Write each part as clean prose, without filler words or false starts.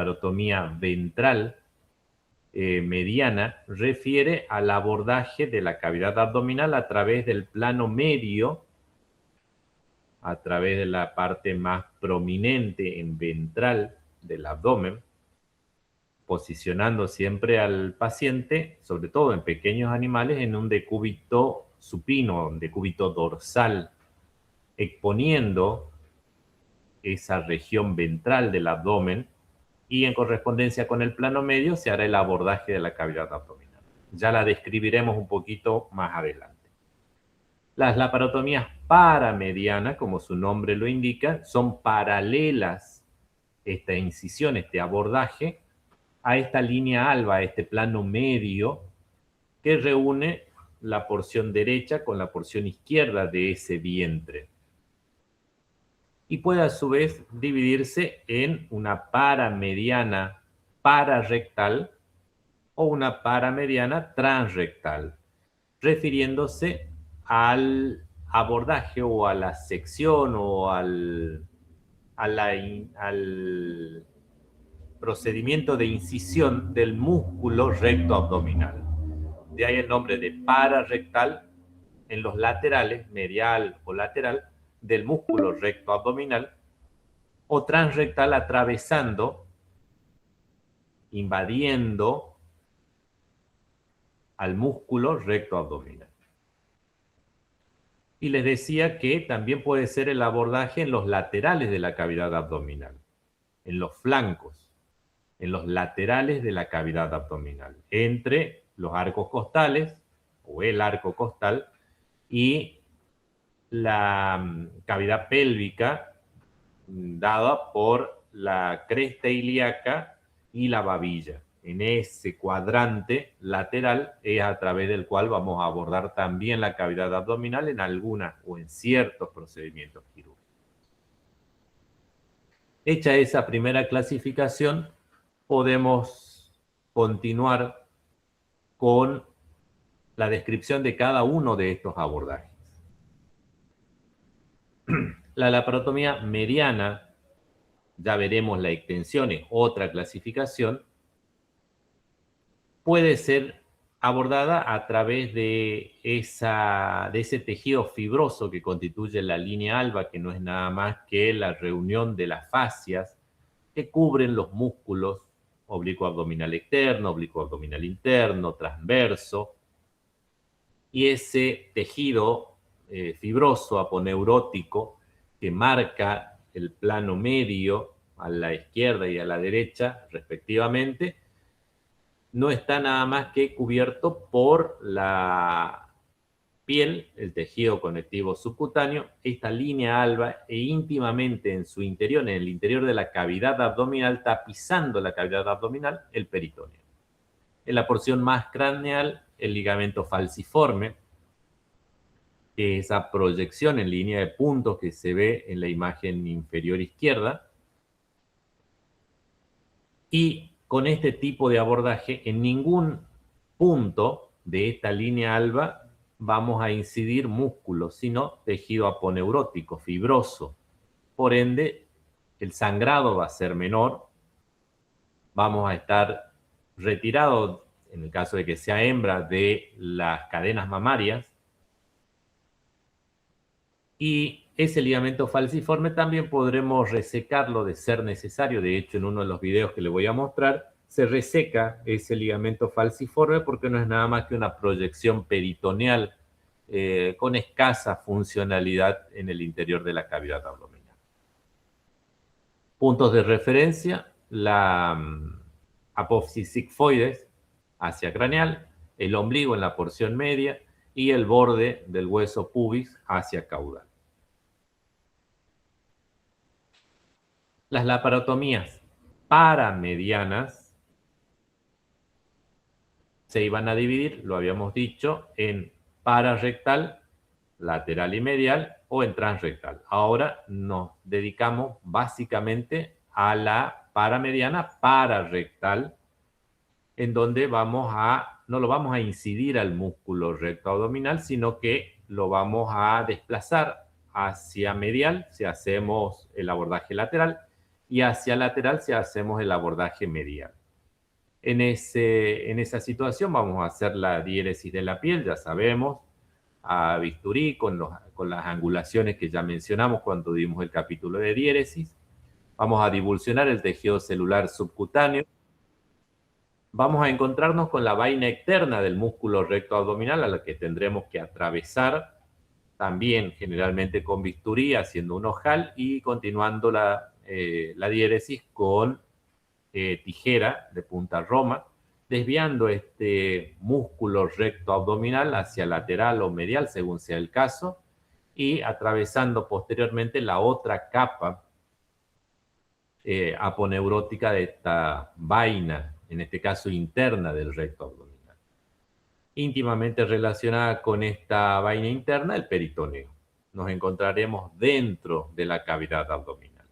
laparotomía ventral mediana refiere al abordaje de la cavidad abdominal a través del plano medio, a través de la parte más prominente en ventral del abdomen, posicionando siempre al paciente, sobre todo en pequeños animales, en un decúbito supino, un decúbito dorsal, exponiendo esa región ventral del abdomen, y en correspondencia con el plano medio se hará el abordaje de la cavidad abdominal. Ya la describiremos un poquito más adelante. Las laparotomías paramedianas, como su nombre lo indica, son paralelas esta incisión, este abordaje, a esta línea alba, a este plano medio que reúne la porción derecha con la porción izquierda de ese vientre. Y puede a su vez dividirse en una paramediana pararrectal o una paramediana transrectal, refiriéndose al abordaje o a la sección o al procedimiento de incisión del músculo recto abdominal. De ahí el nombre de pararrectal en los laterales, medial o lateral, del músculo recto abdominal, o transrectal atravesando, invadiendo al músculo recto abdominal. Y les decía que también puede ser el abordaje en los laterales de la cavidad abdominal, en los flancos, en los laterales de la cavidad abdominal, entre los arcos costales o el arco costal y la cavidad pélvica dada por la cresta ilíaca y la babilla. En ese cuadrante lateral es a través del cual vamos a abordar también la cavidad abdominal en algunas o en ciertos procedimientos quirúrgicos. Hecha esa primera clasificación, podemos continuar con la descripción de cada uno de estos abordajes. La laparotomía mediana, ya veremos la extensión, es otra clasificación, puede ser abordada a través de ese tejido fibroso que constituye la línea alba, que no es nada más que la reunión de las fascias que cubren los músculos oblicuo abdominal externo, oblicuo abdominal interno, transverso, y ese tejido fibroso aponeurótico que marca el plano medio a la izquierda y a la derecha respectivamente, no está nada más que cubierto por la piel, el tejido conectivo subcutáneo, esta línea alba, e íntimamente en su interior, en el interior de la cavidad abdominal, tapizando la cavidad abdominal, el peritoneo. En la porción más craneal, el ligamento falciforme, que es esa proyección en línea de puntos que se ve en la imagen inferior izquierda. Y con este tipo de abordaje, en ningún punto de esta línea alba vamos a incidir músculos, sino tejido aponeurótico, fibroso. Por ende, el sangrado va a ser menor. Vamos a estar retirados, en el caso de que sea hembra, de las cadenas mamarias. Y ese ligamento falciforme también podremos resecarlo de ser necesario. De hecho, en uno de los videos que les voy a mostrar, se reseca ese ligamento falciforme porque no es nada más que una proyección peritoneal con escasa funcionalidad en el interior de la cavidad abdominal. Puntos de referencia: la apófisis sigmoides hacia craneal, el ombligo en la porción media y el borde del hueso pubis hacia caudal. Las laparotomías paramedianas se iban a dividir, lo habíamos dicho, en pararrectal, lateral y medial, o en transrectal. Ahora nos dedicamos básicamente a la paramediana pararrectal, en donde no lo vamos a incidir al músculo recto abdominal, sino que lo vamos a desplazar hacia medial si hacemos el abordaje lateral, y hacia lateral si hacemos el abordaje mediano. En esa situación vamos a hacer la diéresis de la piel, ya sabemos, a bisturí con las angulaciones que ya mencionamos cuando dimos el capítulo de diéresis. Vamos a divulsionar el tejido celular subcutáneo. Vamos a encontrarnos con la vaina externa del músculo recto abdominal a la que tendremos que atravesar también generalmente con bisturí, haciendo un ojal y continuando la diéresis con tijera de punta roma, desviando este músculo recto abdominal hacia lateral o medial, según sea el caso, y atravesando posteriormente la otra capa aponeurótica de esta vaina, en este caso interna del recto abdominal. Íntimamente relacionada con esta vaina interna, el peritoneo. Nos encontraremos dentro de la cavidad abdominal.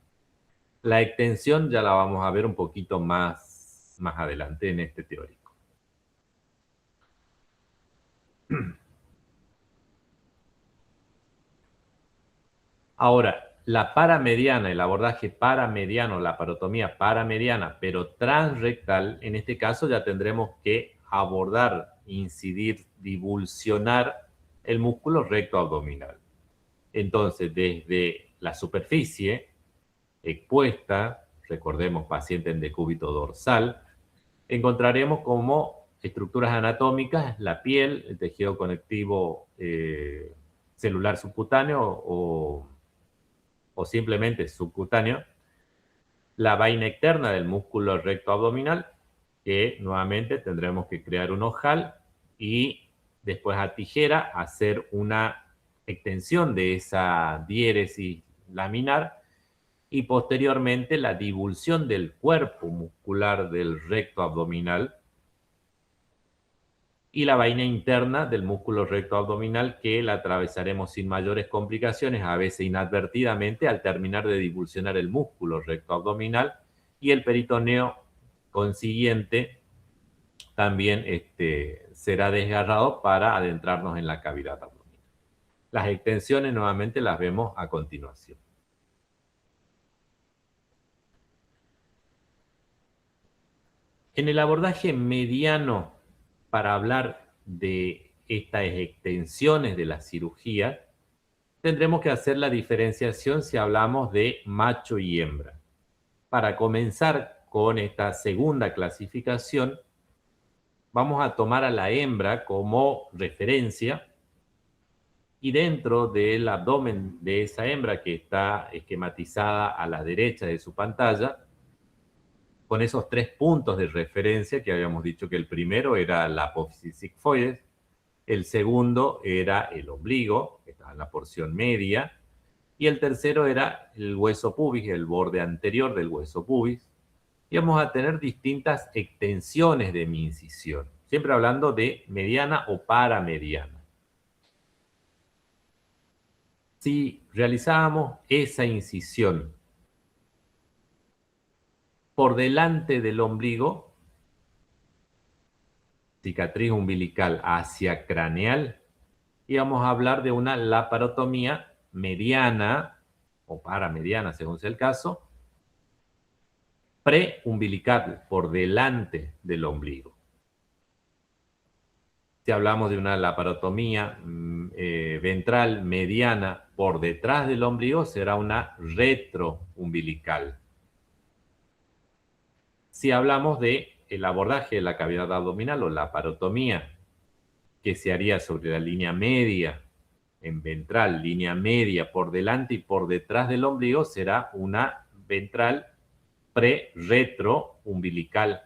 La extensión ya la vamos a ver un poquito más adelante en este teórico. Ahora, la paramediana, el abordaje paramediano, la parotomía paramediana, pero transrectal, en este caso ya tendremos que abordar, incidir, divulsionar el músculo recto abdominal. Entonces, desde la superficie expuesta, recordemos paciente en decúbito dorsal, encontraremos como estructuras anatómicas la piel, el tejido conectivo celular subcutáneo o simplemente subcutáneo, la vaina externa del músculo recto abdominal, que nuevamente tendremos que crear un ojal y después a tijera hacer una extensión de esa diéresis laminar y posteriormente la divulsión del cuerpo muscular del recto abdominal y la vaina interna del músculo recto abdominal que la atravesaremos sin mayores complicaciones, a veces inadvertidamente, al terminar de divulsionar el músculo recto abdominal y el peritoneo consiguiente también será desgarrado para adentrarnos en la cavidad abdominal. Las extensiones nuevamente las vemos a continuación. En el abordaje mediano, para hablar de estas extensiones de la cirugía, tendremos que hacer la diferenciación si hablamos de macho y hembra. Para comenzar con esta segunda clasificación, vamos a tomar a la hembra como referencia y dentro del abdomen de esa hembra que está esquematizada a la derecha de su pantalla, con esos 3 puntos de referencia que habíamos dicho que el primero era la apófisis sigmoides, el segundo era el ombligo, que está en la porción media, y el tercero era el hueso pubis, el borde anterior del hueso pubis, y vamos a tener distintas extensiones de mi incisión, siempre hablando de mediana o paramediana. Si realizábamos esa incisión por delante del ombligo, cicatriz umbilical hacia craneal, íbamos a hablar de una laparotomía mediana o paramediana, según sea el caso, preumbilical, por delante del ombligo. Si hablamos de una laparotomía ventral mediana por detrás del ombligo, será una retroumbilical. Si hablamos de el abordaje de la cavidad abdominal o laparotomía, que se haría sobre la línea media, en ventral, línea media por delante y por detrás del ombligo, será una ventral pre-retroumbilical.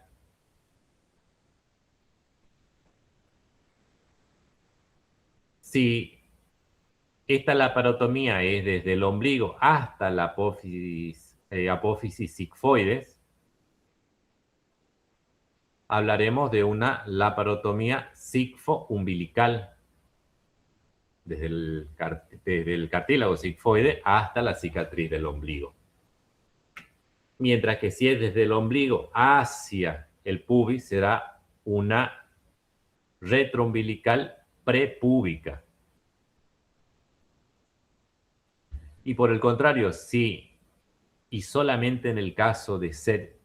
Si esta laparotomía es desde el ombligo hasta la apófisis sigmoides, hablaremos de una laparotomía sigmo-umbilical, desde el cartílago sigmoide hasta la cicatriz del ombligo. Mientras que si es desde el ombligo hacia el pubis, será una retroumbilical prepúbica. Y por el contrario, si y solamente en el caso de ser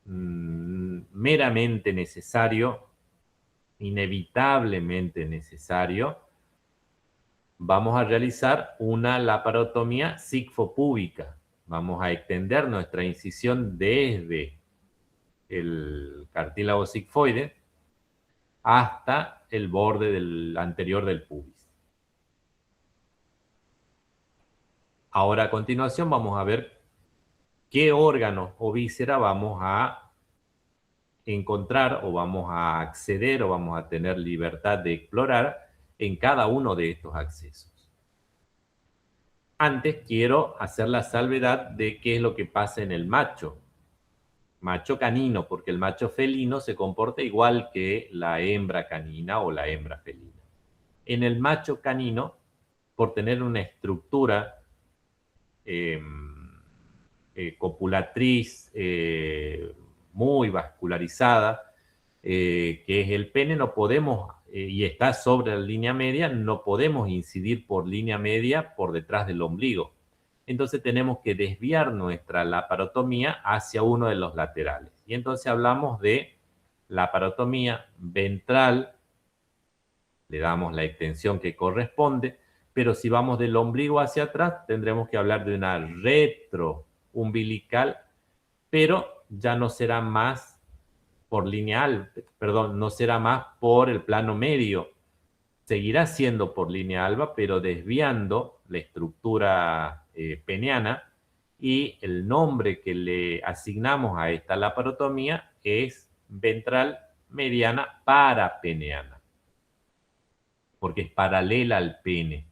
meramente necesario, inevitablemente necesario, vamos a realizar una laparotomía sigfopúbica. Vamos a extender nuestra incisión desde el cartílago sigfoide hasta el borde anterior del pubis. Ahora a continuación vamos a ver qué órganos o víscera vamos a encontrar o vamos a acceder o vamos a tener libertad de explorar en cada uno de estos accesos. Antes quiero hacer la salvedad de qué es lo que pasa en el macho canino, porque el macho felino se comporta igual que la hembra canina o la hembra felina. En el macho canino, por tener una estructura copulatriz muy vascularizada, que es el pene, no podemos, y está sobre la línea media, no podemos incidir por línea media por detrás del ombligo. Entonces tenemos que desviar nuestra laparotomía hacia uno de los laterales. Y entonces hablamos de laparotomía ventral, le damos la extensión que corresponde, pero si vamos del ombligo hacia atrás, tendremos que hablar de una retroumbilical, pero ya no será más por lineal, perdón, no será más por el plano medio. Seguirá siendo por línea alba, pero desviando la estructura peneana, y el nombre que le asignamos a esta laparotomía es ventral mediana parapeneana, porque es paralela al pene,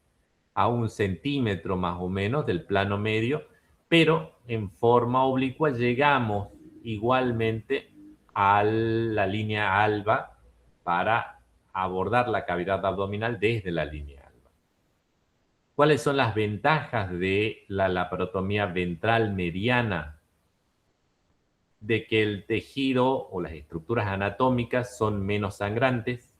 a 1 centímetro más o menos del plano medio, pero en forma oblicua llegamos igualmente a la línea alba para abordar la cavidad abdominal desde la línea alba. ¿Cuáles son las ventajas de la laparotomía ventral mediana? De que el tejido o las estructuras anatómicas son menos sangrantes,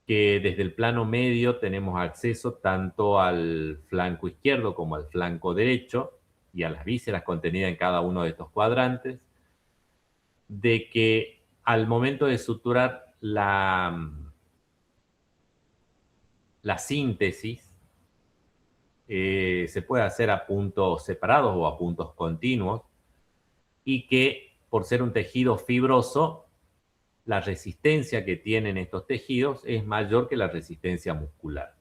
que desde el plano medio tenemos acceso tanto al flanco izquierdo como al flanco derecho y a las vísceras contenidas en cada uno de estos cuadrantes, de que al momento de suturar la síntesis se puede hacer a puntos separados o a puntos continuos, y que por ser un tejido fibroso, la resistencia que tienen estos tejidos es mayor que la resistencia muscular.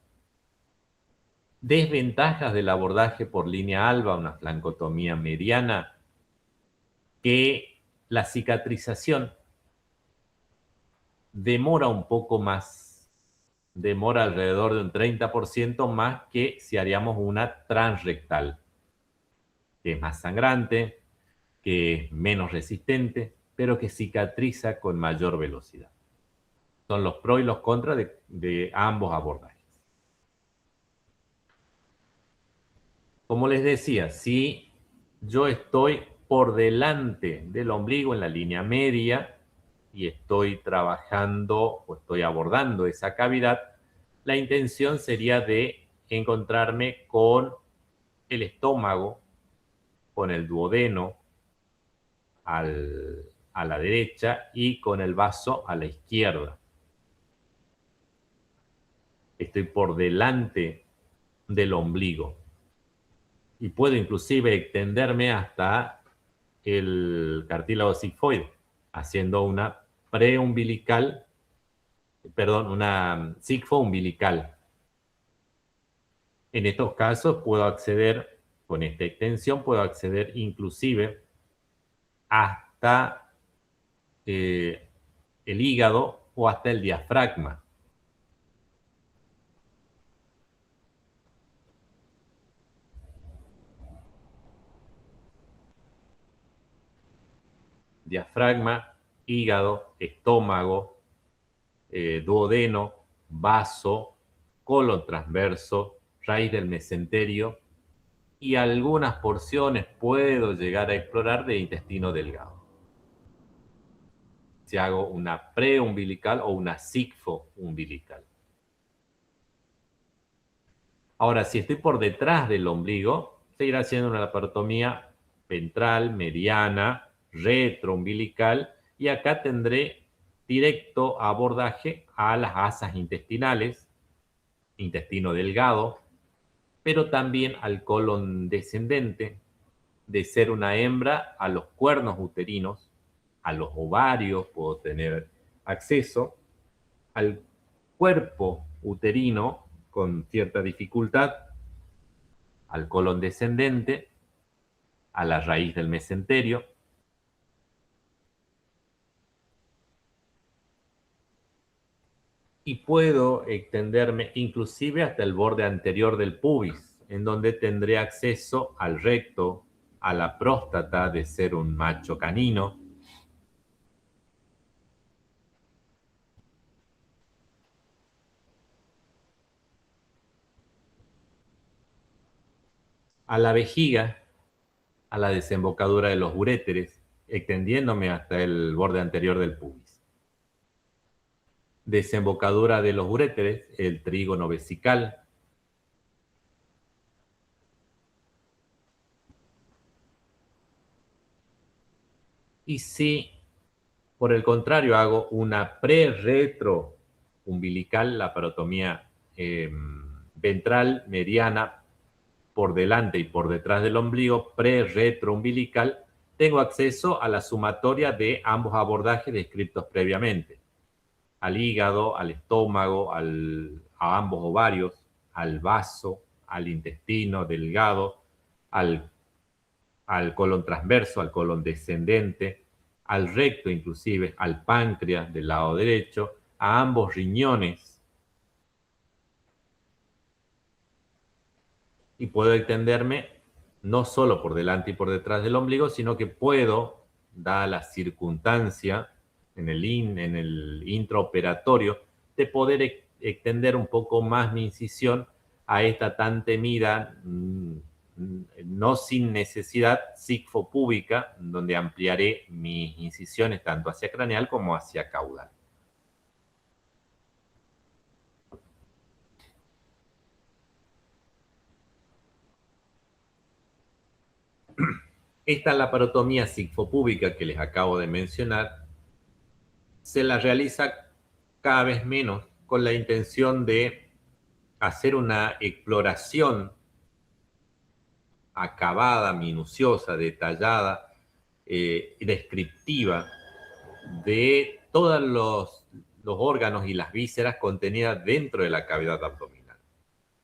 Desventajas del abordaje por línea alba, una flancotomía mediana, que la cicatrización demora un poco más, demora alrededor de un 30% más que si haríamos una transrectal, que es más sangrante, que es menos resistente, pero que cicatriza con mayor velocidad. Son los pros y los contras de ambos abordajes. Como les decía, si yo estoy por delante del ombligo en la línea media y estoy trabajando o estoy abordando esa cavidad, la intención sería de encontrarme con el estómago, con el duodeno a la derecha y con el vaso a la izquierda. Estoy por delante del ombligo y puedo inclusive extenderme hasta el cartílago sigfoide, haciendo una preumbilical, perdón, una sigfoumbilical. En estos casos puedo acceder, con esta extensión, puedo acceder inclusive hasta el hígado o hasta el diafragma. Diafragma, hígado, estómago, duodeno, vaso, colon transverso, raíz del mesenterio, y algunas porciones puedo llegar a explorar de intestino delgado. Si hago una preumbilical o una sigfoumbilical. Ahora, si estoy por detrás del ombligo, seguirá siendo una laparotomía ventral, mediana, retroumbilical, y acá tendré directo abordaje a las asas intestinales, intestino delgado, pero también al colon descendente, de ser una hembra a los cuernos uterinos, a los ovarios puedo tener acceso, al cuerpo uterino con cierta dificultad, al colon descendente, a la raíz del mesenterio, y puedo extenderme inclusive hasta el borde anterior del pubis, en donde tendré acceso al recto, a la próstata de ser un macho canino. A la vejiga, a la desembocadura de los uréteres, extendiéndome hasta el borde anterior del pubis. Desembocadura de los uréteres, el trígono vesical. Y si, por el contrario, hago una pre-retro umbilical, la parotomía ventral, mediana, por delante y por detrás del ombligo, pre-retro umbilical, tengo acceso a la sumatoria de ambos abordajes descritos previamente, al hígado, al estómago, a ambos ovarios, al vaso, al intestino delgado, al colon transverso, al colon descendente, al recto inclusive, al páncreas del lado derecho, a ambos riñones, y puedo extenderme no solo por delante y por detrás del ombligo, sino que puedo, dada la circunstancia en el intraoperatorio, de poder extender un poco más mi incisión a esta tan temida, no sin necesidad, sigfopúbica, donde ampliaré mis incisiones tanto hacia craneal como hacia caudal. Esta laparotomía sigfopúbica que les acabo de mencionar se la realiza cada vez menos con la intención de hacer una exploración acabada, minuciosa, detallada, descriptiva de todos los órganos y las vísceras contenidas dentro de la cavidad abdominal.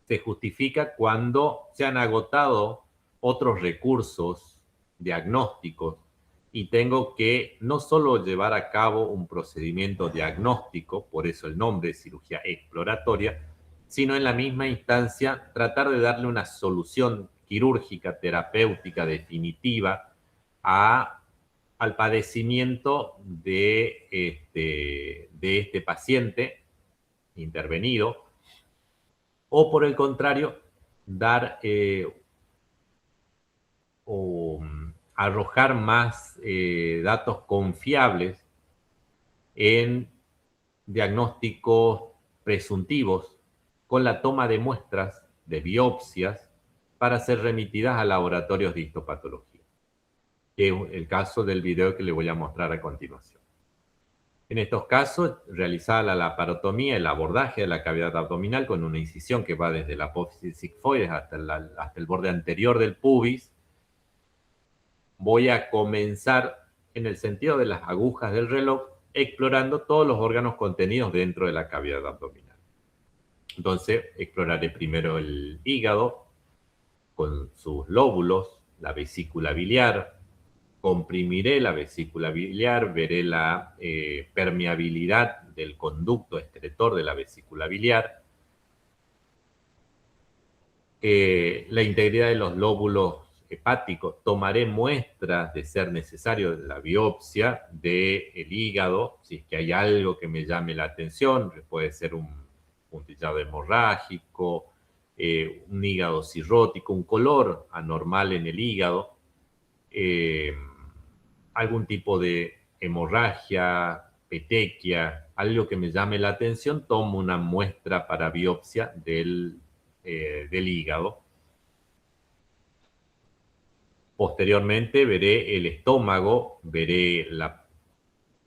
Se justifica cuando se han agotado otros recursos diagnósticos y tengo que no solo llevar a cabo un procedimiento diagnóstico, por eso el nombre es cirugía exploratoria, sino en la misma instancia tratar de darle una solución quirúrgica, terapéutica, definitiva al padecimiento de este paciente intervenido, o por el contrario, dar o arrojar más datos confiables en diagnósticos presuntivos con la toma de muestras de biopsias para ser remitidas a laboratorios de histopatología, que es el caso del video que le voy a mostrar a continuación. En estos casos, realizada la laparotomía, el abordaje de la cavidad abdominal con una incisión que va desde la apófisis sigmoides hasta el borde anterior del pubis, voy a comenzar en el sentido de las agujas del reloj, explorando todos los órganos contenidos dentro de la cavidad abdominal. Entonces, exploraré primero el hígado con sus lóbulos, la vesícula biliar, comprimiré la vesícula biliar, veré la permeabilidad del conducto excretor de la vesícula biliar, la integridad de los lóbulos hepáticos, tomaré muestras de ser necesario de la biopsia del hígado, si es que hay algo que me llame la atención, puede ser un puntillado hemorrágico, un hígado cirrótico, un color anormal en el hígado, algún tipo de hemorragia, petequia, algo que me llame la atención, tomo una muestra para biopsia del hígado. Posteriormente veré el estómago, veré la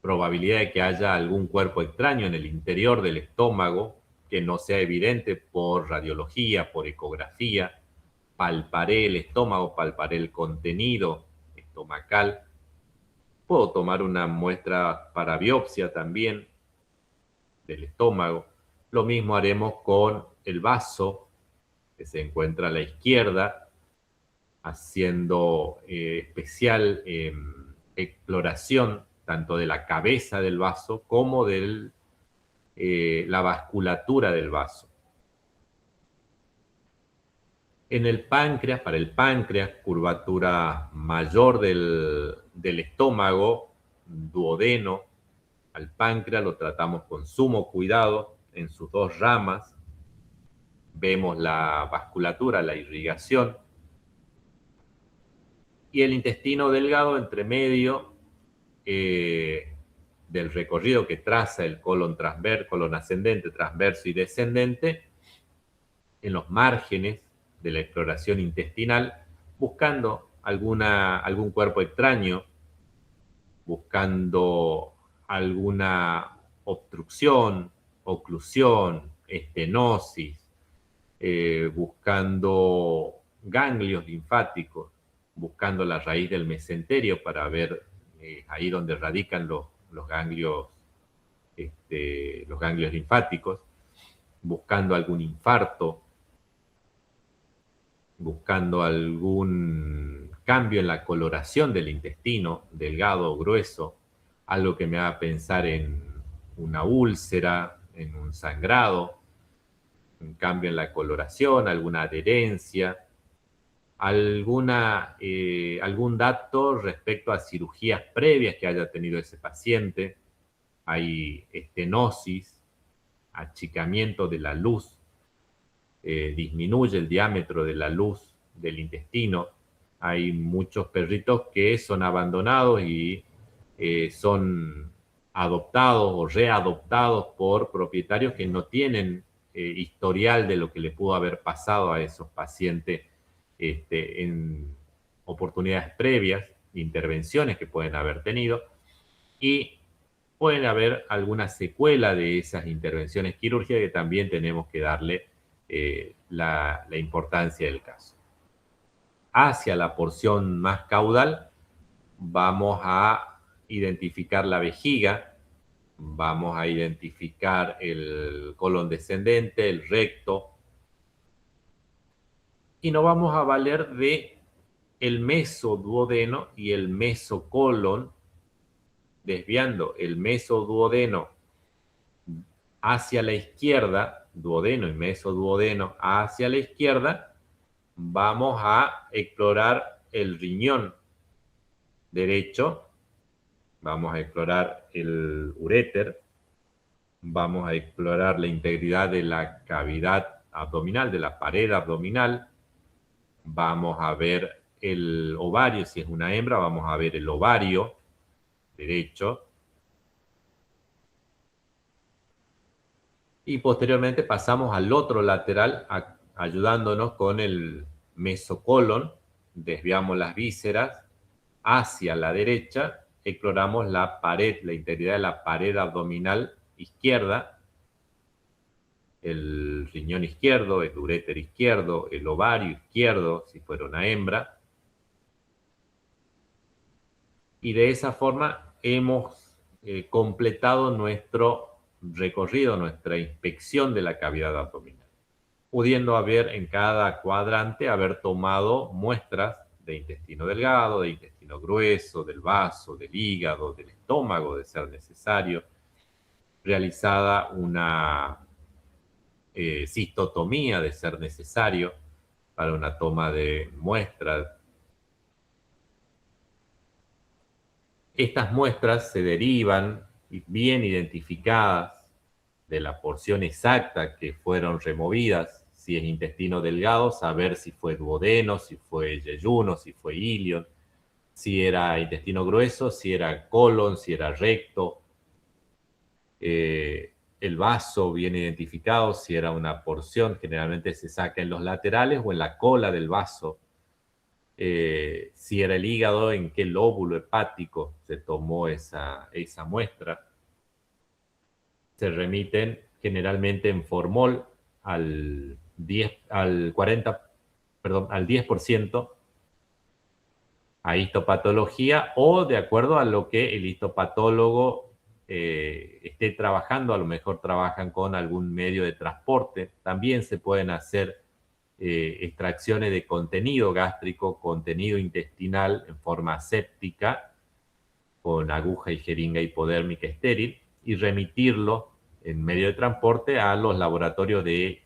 probabilidad de que haya algún cuerpo extraño en el interior del estómago que no sea evidente por radiología, por ecografía. Palparé el estómago, palparé el contenido estomacal. Puedo tomar una muestra para biopsia también del estómago. Lo mismo haremos con el vaso que se encuentra a la izquierda, haciendo especial exploración tanto de la cabeza del vaso como de la vasculatura del vaso. En el páncreas, para el páncreas, curvatura mayor del estómago, duodeno, al páncreas lo tratamos con sumo cuidado en sus dos ramas. Vemos la vasculatura, la irrigación. Y el intestino delgado entre medio del recorrido que traza el colon ascendente, transverso y descendente, en los márgenes de la exploración intestinal, buscando algún cuerpo extraño, buscando alguna obstrucción, oclusión, estenosis, buscando ganglios linfáticos, buscando la raíz del mesenterio para ver ahí donde radican los ganglios linfáticos, buscando algún infarto, buscando algún cambio en la coloración del intestino, delgado o grueso, algo que me haga pensar en una úlcera, en un sangrado, un cambio en la coloración, alguna adherencia, algún dato respecto a cirugías previas que haya tenido ese paciente. Hay estenosis, achicamiento de la luz, disminuye el diámetro de la luz del intestino. Hay muchos perritos que son abandonados y son adoptados o readoptados por propietarios que no tienen historial de lo que le pudo haber pasado a esos pacientes en oportunidades previas, intervenciones que pueden haber tenido, y pueden haber alguna secuela de esas intervenciones quirúrgicas que también tenemos que darle la importancia del caso. Hacia la porción más caudal vamos a identificar la vejiga, vamos a identificar el colon descendente, el recto, y nos vamos a valer de el mesoduodeno y el mesocolon, desviando el mesoduodeno hacia la izquierda, duodeno y mesoduodeno hacia la izquierda, vamos a explorar el riñón derecho, vamos a explorar el uréter, vamos a explorar la integridad de la cavidad abdominal, de la pared abdominal, vamos a ver el ovario, si es una hembra, vamos a ver el ovario derecho, y posteriormente pasamos al otro lateral ayudándonos con el mesocolon, desviamos las vísceras hacia la derecha, exploramos la pared, la integridad de la pared abdominal izquierda, el riñón izquierdo, el uréter izquierdo, el ovario izquierdo, si fuera una hembra. Y de esa forma hemos completado nuestro recorrido, nuestra inspección de la cavidad abdominal, pudiendo haber en cada cuadrante haber tomado muestras de intestino delgado, de intestino grueso, del vaso, del hígado, del estómago, de ser necesario, realizada una cistotomía de ser necesario para una toma de muestras. Estas muestras se derivan bien identificadas de la porción exacta que fueron removidas. Si es intestino delgado, saber si fue duodeno, si fue yeyuno, si fue ilion, si era intestino grueso, si era colon, si era recto. El vaso bien identificado, si era una porción, generalmente se saca en los laterales o en la cola del vaso. si era el hígado, en qué lóbulo hepático se tomó esa muestra. Se remiten generalmente en formol al 10% a histopatología, o de acuerdo a lo que el histopatólogo esté trabajando. A lo mejor trabajan con algún medio de transporte. También se pueden hacer extracciones de contenido gástrico, contenido intestinal en forma séptica, con aguja y jeringa hipodérmica estéril, y remitirlo en medio de transporte a los laboratorios de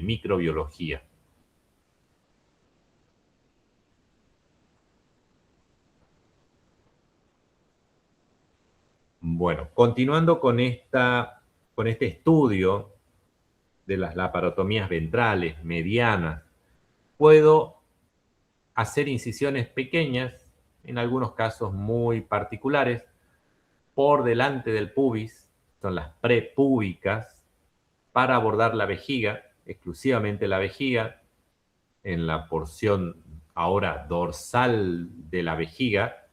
microbiología. Bueno, continuando con este estudio de las laparotomías ventrales medianas, puedo hacer incisiones pequeñas, en algunos casos muy particulares, por delante del pubis, son las prepúbicas, para abordar la vejiga, exclusivamente la vejiga, en la porción ahora dorsal de la vejiga,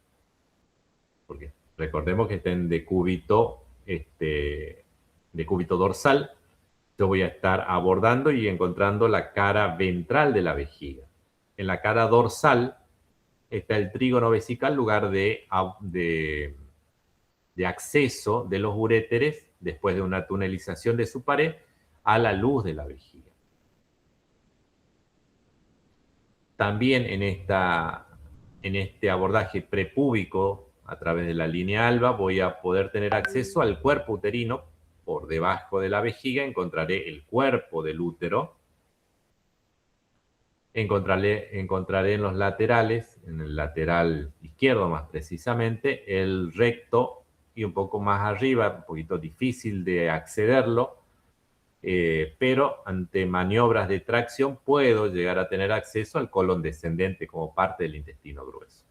porque recordemos que estén de cúbito dorsal. Yo voy a estar abordando y encontrando la cara ventral de la vejiga. En la cara dorsal está el trígono vesical, lugar de acceso de los uréteres después de una tunelización de su pared a la luz de la vejiga. También en este abordaje prepúbico a través de la línea alba voy a poder tener acceso al cuerpo uterino. Por debajo de la vejiga encontraré el cuerpo del útero. Encontraré en los laterales, en el lateral izquierdo más precisamente, el recto, y un poco más arriba, un poquito difícil de accederlo, pero ante maniobras de tracción puedo llegar a tener acceso al colon descendente como parte del intestino grueso.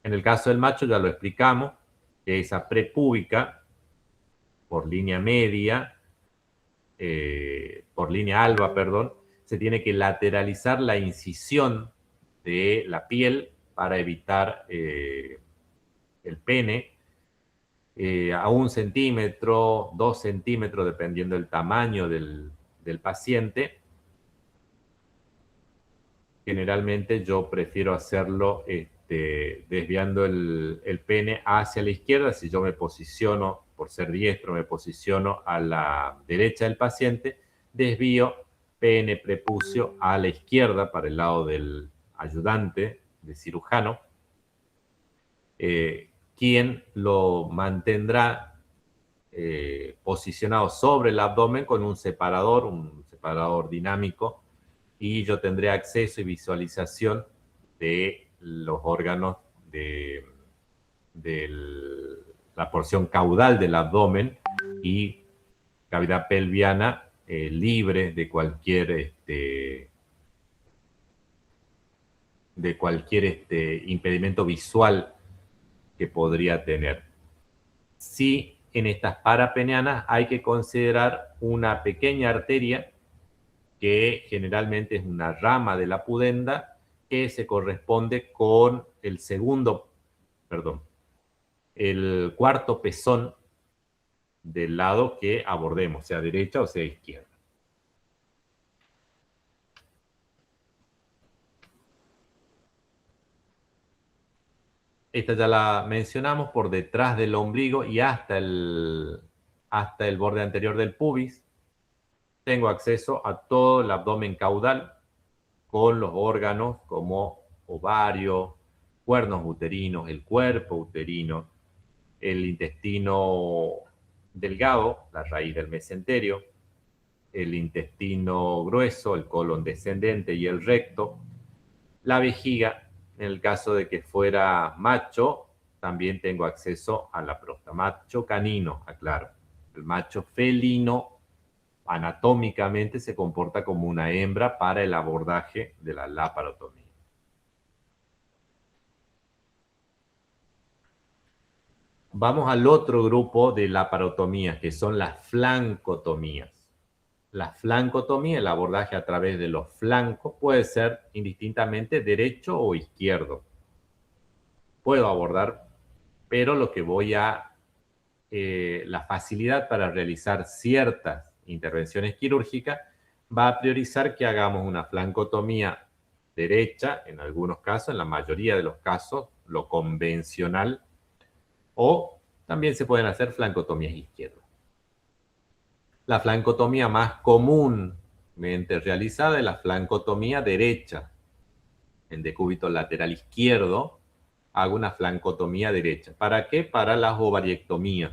En el caso del macho ya lo explicamos, que esa prepúbica, por línea media, por línea alba, perdón, se tiene que lateralizar la incisión de la piel para evitar el pene, a 1 centímetro, 2 centímetros, dependiendo del tamaño del paciente. Generalmente yo prefiero hacerlo desviando el pene hacia la izquierda. Si yo me posiciono, por ser diestro, me posiciono a la derecha del paciente, desvío pene prepucio a la izquierda para el lado del ayudante, del cirujano, quien lo mantendrá posicionado sobre el abdomen con un separador dinámico, y yo tendré acceso y visualización de los órganos de la porción caudal del abdomen y cavidad pelviana, libre de cualquier impedimento visual que podría tener. Sí, en estas parapeneanas hay que considerar una pequeña arteria que generalmente es una rama de la pudenda, que se corresponde con el cuarto pezón del lado que abordemos, sea derecha o sea izquierda. Esta ya la mencionamos, por detrás del ombligo y hasta el borde anterior del pubis. Tengo acceso a todo el abdomen caudal, con los órganos como ovario, cuernos uterinos, el cuerpo uterino, el intestino delgado, la raíz del mesenterio, el intestino grueso, el colon descendente y el recto, la vejiga. En el caso de que fuera macho, también tengo acceso a la próstata. Macho canino, aclaro. El macho felino anatómicamente se comporta como una hembra para el abordaje de la laparotomía. Vamos al otro grupo de laparotomías, que son las flancotomías. la flancotomía, el abordaje a través de los flancos, puede ser indistintamente derecho o izquierdo. Puedo abordar, pero lo que voy a la facilidad para realizar ciertas intervenciones quirúrgicas va a priorizar que hagamos una flancotomía derecha, en algunos casos, en la mayoría de los casos, lo convencional, o también se pueden hacer flancotomías izquierdas. La flancotomía más comúnmente realizada es la flancotomía derecha. En decúbito lateral izquierdo hago una flancotomía derecha. ¿Para qué? Para las ovariectomías.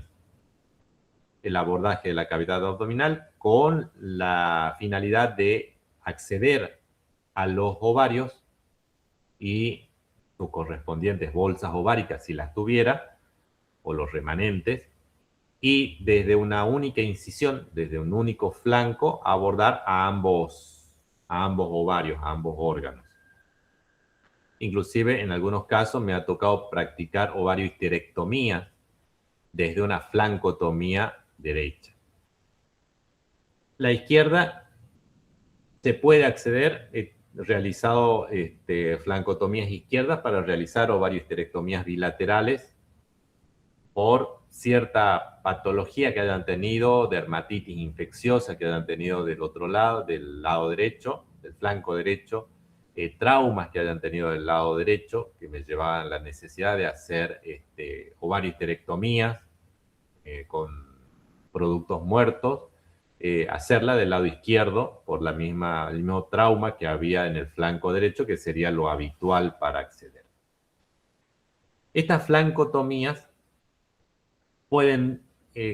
El abordaje de la cavidad abdominal con la finalidad de acceder a los ovarios y sus correspondientes bolsas ováricas, si las tuviera, o los remanentes, y desde una única incisión, desde un único flanco, abordar a ambos ovarios, a ambos órganos. Inclusive, en algunos casos me ha tocado practicar ovariohisterectomía desde una flancotomía derecha. La izquierda se puede acceder, realizado flancotomías izquierdas para realizar ovariohisterectomías bilaterales por cierta patología que hayan tenido, dermatitis infecciosa que hayan tenido del otro lado, del lado derecho, del flanco derecho, traumas que hayan tenido del lado derecho, que me llevaban a la necesidad de hacer ovariohisterectomías con productos muertos, hacerla del lado izquierdo por el mismo trauma que había en el flanco derecho, que sería lo habitual para acceder. Estas flancotomías pueden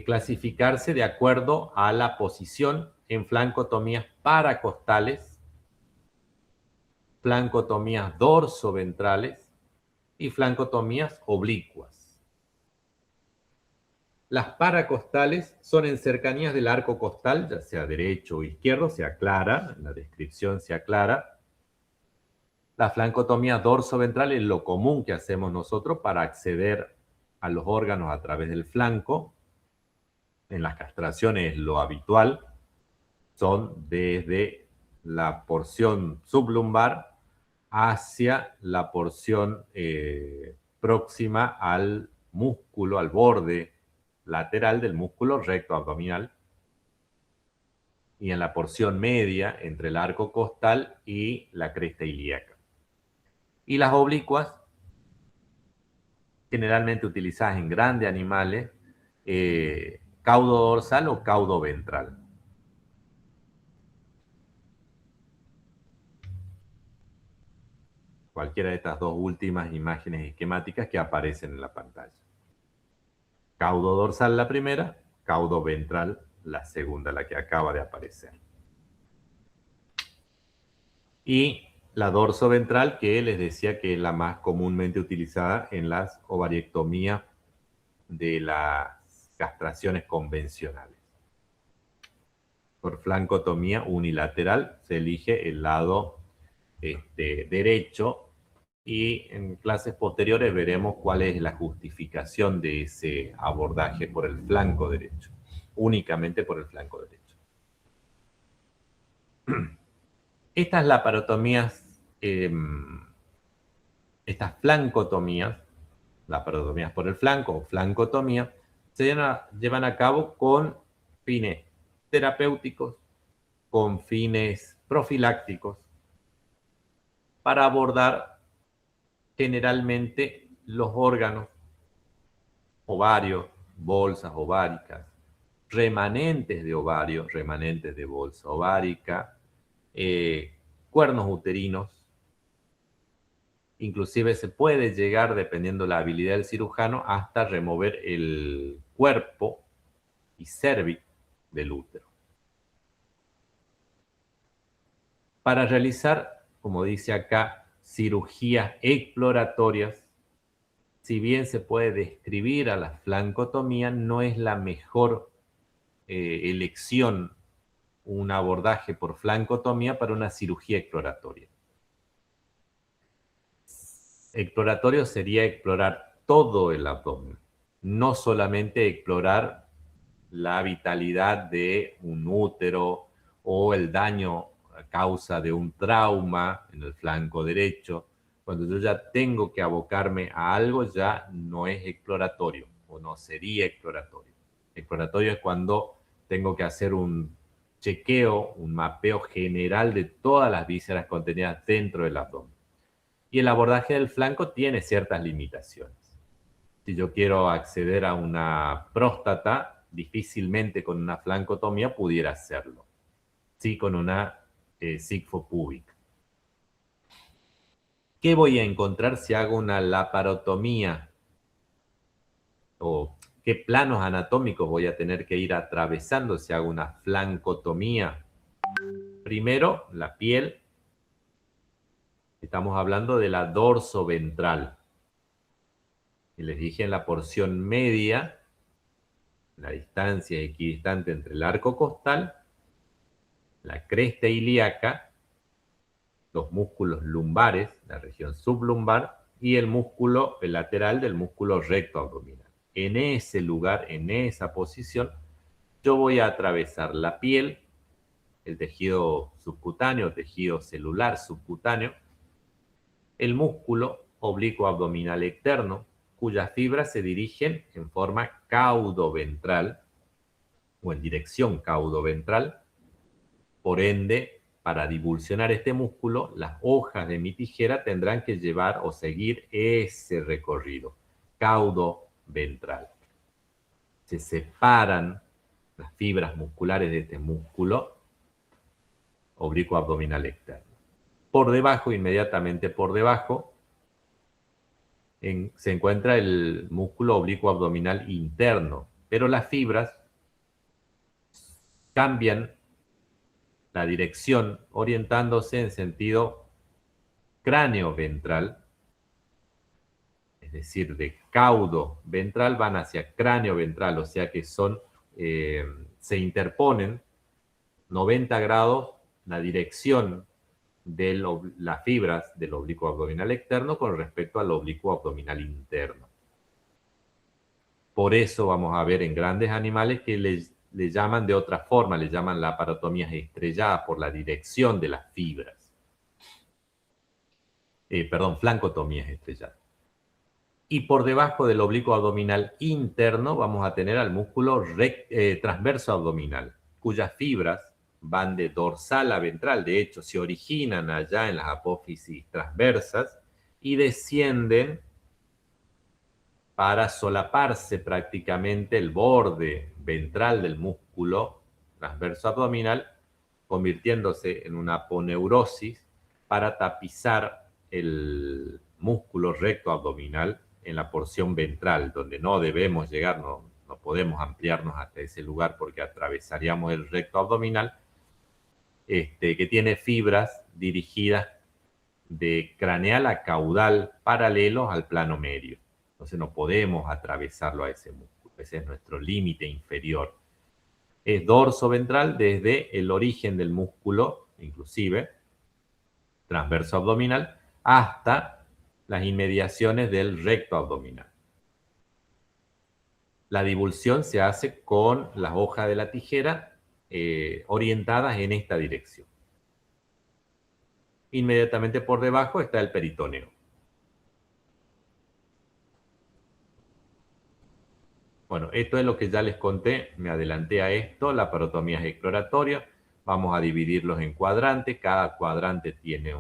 clasificarse de acuerdo a la posición en flancotomías paracostales, flancotomías dorsoventrales y flancotomías oblicuas. Las paracostales son en cercanías del arco costal, ya sea derecho o izquierdo, se aclara, en la descripción se aclara. La flancotomía dorsoventral es lo común que hacemos nosotros para acceder a los órganos a través del flanco. En las castraciones lo habitual son desde la porción sublumbar hacia la porción próxima al músculo, al borde lateral del músculo recto abdominal, y en la porción media entre el arco costal y la cresta ilíaca. Y las oblicuas, generalmente utilizadas en grandes animales, caudo dorsal o caudo ventral. Cualquiera de estas dos últimas imágenes esquemáticas que aparecen en la pantalla. Caudo dorsal la primera, caudo ventral la segunda, la que acaba de aparecer. Y la dorsoventral, que les decía que es la más comúnmente utilizada en las ovariectomías de las castraciones convencionales. Por flancotomía unilateral se elige el lado derecho, y en clases posteriores veremos cuál es la justificación de ese abordaje por el flanco derecho, únicamente por el flanco derecho. Estas laparotomías, estas flancotomías, laparotomías por el flanco o flancotomía, se llevan a cabo con fines terapéuticos, con fines profilácticos, para abordar generalmente los órganos, ovarios, bolsas ováricas, remanentes de ovario, remanentes de bolsa ovárica, cuernos uterinos. Inclusive se puede llegar, dependiendo de la habilidad del cirujano, hasta remover el cuerpo y cervix del útero. Para realizar, como dice acá, cirugías exploratorias, si bien se puede describir a la flancotomía, no es la mejor elección un abordaje por flancotomía para una cirugía exploratoria. Exploratorio sería explorar todo el abdomen, no solamente explorar la vitalidad de un útero o el daño a causa de un trauma en el flanco derecho. Cuando yo ya tengo que abocarme a algo, ya no es exploratorio o no sería exploratorio. Exploratorio es cuando tengo que hacer un chequeo, un mapeo general de todas las vísceras contenidas dentro del abdomen. Y el abordaje del flanco tiene ciertas limitaciones. Si yo quiero acceder a una próstata, difícilmente con una flancotomía pudiera hacerlo. Sí, con una sigfopúbica. ¿Qué voy a encontrar si hago una laparotomía? ¿O qué planos anatómicos voy a tener que ir atravesando si hago una flancotomía? Primero, la piel. Estamos hablando de la dorsoventral. Y les dije en la porción media, la distancia equidistante entre el arco costal, la cresta ilíaca, los músculos lumbares, la región sublumbar, y el músculo lateral del músculo recto abdominal. En ese lugar, en esa posición, yo voy a atravesar la piel, el tejido subcutáneo, tejido celular subcutáneo, el músculo oblicuo abdominal externo, cuyas fibras se dirigen en forma caudoventral o en dirección caudoventral. Por ende, para divulsionar este músculo, las hojas de mi tijera tendrán que llevar o seguir ese recorrido caudoventral. Se separan las fibras musculares de este músculo oblicuo abdominal externo. Por debajo, inmediatamente por debajo, se encuentra el músculo oblicuo abdominal interno, pero las fibras cambian la dirección orientándose en sentido cráneo-ventral, es decir, de caudo ventral van hacia cráneo-ventral, o sea que se interponen 90 grados la dirección de las fibras del oblicuo abdominal externo con respecto al oblicuo abdominal interno. Por eso vamos a ver en grandes animales que le llaman de otra forma, le llaman laparotomías estrelladas por la dirección de las fibras. Flancotomías estrelladas. Y por debajo del oblicuo abdominal interno vamos a tener al músculo transverso abdominal, cuyas fibras van de dorsal a ventral, de hecho se originan allá en las apófisis transversas y descienden para solaparse prácticamente el borde ventral del músculo transverso abdominal, convirtiéndose en una aponeurosis para tapizar el músculo recto abdominal en la porción ventral, donde no debemos llegar, no podemos ampliarnos hasta ese lugar porque atravesaríamos el recto abdominal, que tiene fibras dirigidas de craneal a caudal paralelos al plano medio. Entonces no podemos atravesarlo a ese músculo, ese es nuestro límite inferior. Es dorso ventral desde el origen del músculo, inclusive, transverso abdominal, hasta las inmediaciones del recto abdominal. La divulsión se hace con las hojas de la tijera orientadas en esta dirección. Inmediatamente por debajo está el peritoneo. Bueno, esto es lo que ya les conté, me adelanté a esto, la laparotomía es exploratoria, vamos a dividirlos en cuadrantes, cada cuadrante tiene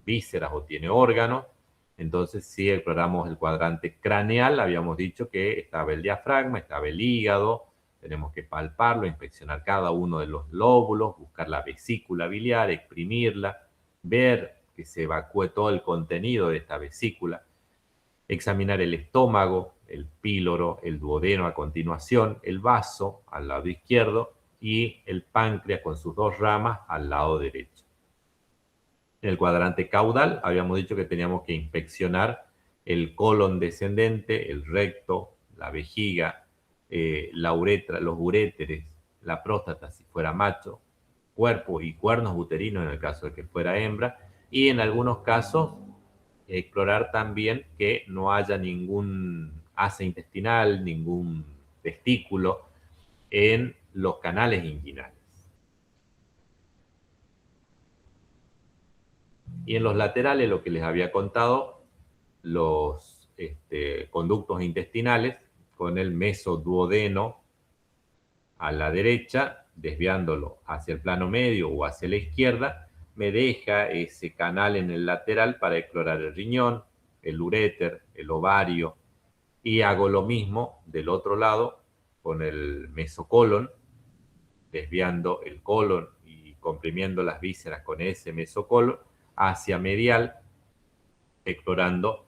vísceras o tiene órganos, entonces si exploramos el cuadrante craneal, habíamos dicho que estaba el diafragma, estaba el hígado, tenemos que palparlo, inspeccionar cada uno de los lóbulos, buscar la vesícula biliar, exprimirla, ver que se evacúe todo el contenido de esta vesícula, examinar el estómago, el píloro, el duodeno a continuación, el vaso al lado izquierdo y el páncreas con sus dos ramas al lado derecho. En el cuadrante caudal habíamos dicho que teníamos que inspeccionar el colon descendente, el recto, la vejiga, la uretra, los uréteres, la próstata si fuera macho, cuerpo y cuernos uterinos en el caso de que fuera hembra, y en algunos casos explorar también que no haya ningún asa intestinal, ningún testículo en los canales inguinales. Y en los laterales, lo que les había contado, los conductos intestinales con el mesoduodeno a la derecha, desviándolo hacia el plano medio o hacia la izquierda, me deja ese canal en el lateral para explorar el riñón, el uréter, el ovario, y hago lo mismo del otro lado con el mesocolon, desviando el colon y comprimiendo las vísceras con ese mesocolon hacia medial, explorando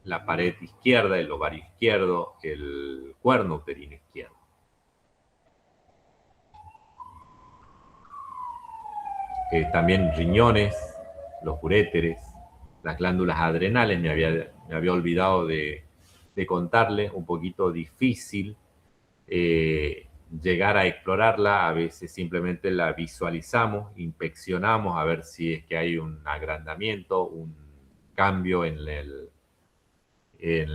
la pared izquierda, el ovario izquierdo, el cuerno uterino izquierdo. También riñones, los uréteres, las glándulas adrenales, me había olvidado de contarles, un poquito difícil llegar a explorarla, a veces simplemente la visualizamos, inspeccionamos a ver si es que hay un agrandamiento, un cambio en, la, en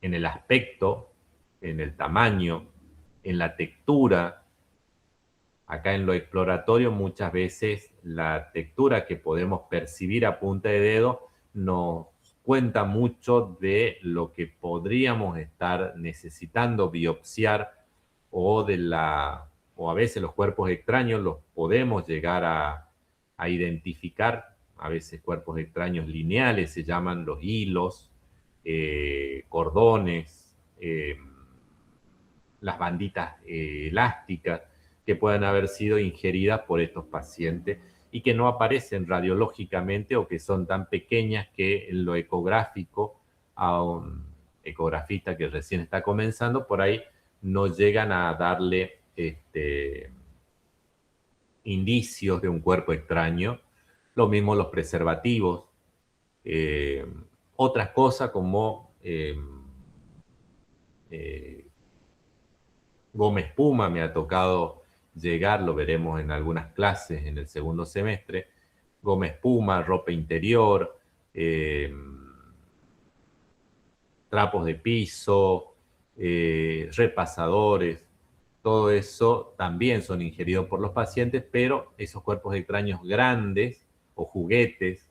el aspecto, en el tamaño, en la textura. Acá en lo exploratorio muchas veces la textura que podemos percibir a punta de dedo nos cuenta mucho de lo que podríamos estar necesitando biopsiar o a veces los cuerpos extraños los podemos llegar a identificar, a veces cuerpos extraños lineales se llaman los hilos, cordones, las banditas elásticas que puedan haber sido ingeridas por estos pacientes y que no aparecen radiológicamente o que son tan pequeñas que en lo ecográfico a un ecografista que recién está comenzando, por ahí no llegan a darle indicios de un cuerpo extraño. Lo mismo los preservativos. Otras cosas como goma espuma me ha tocado llegar, lo veremos en algunas clases en el segundo semestre, goma espuma, ropa interior, trapos de piso, repasadores, todo eso también son ingeridos por los pacientes, pero esos cuerpos extraños grandes o juguetes,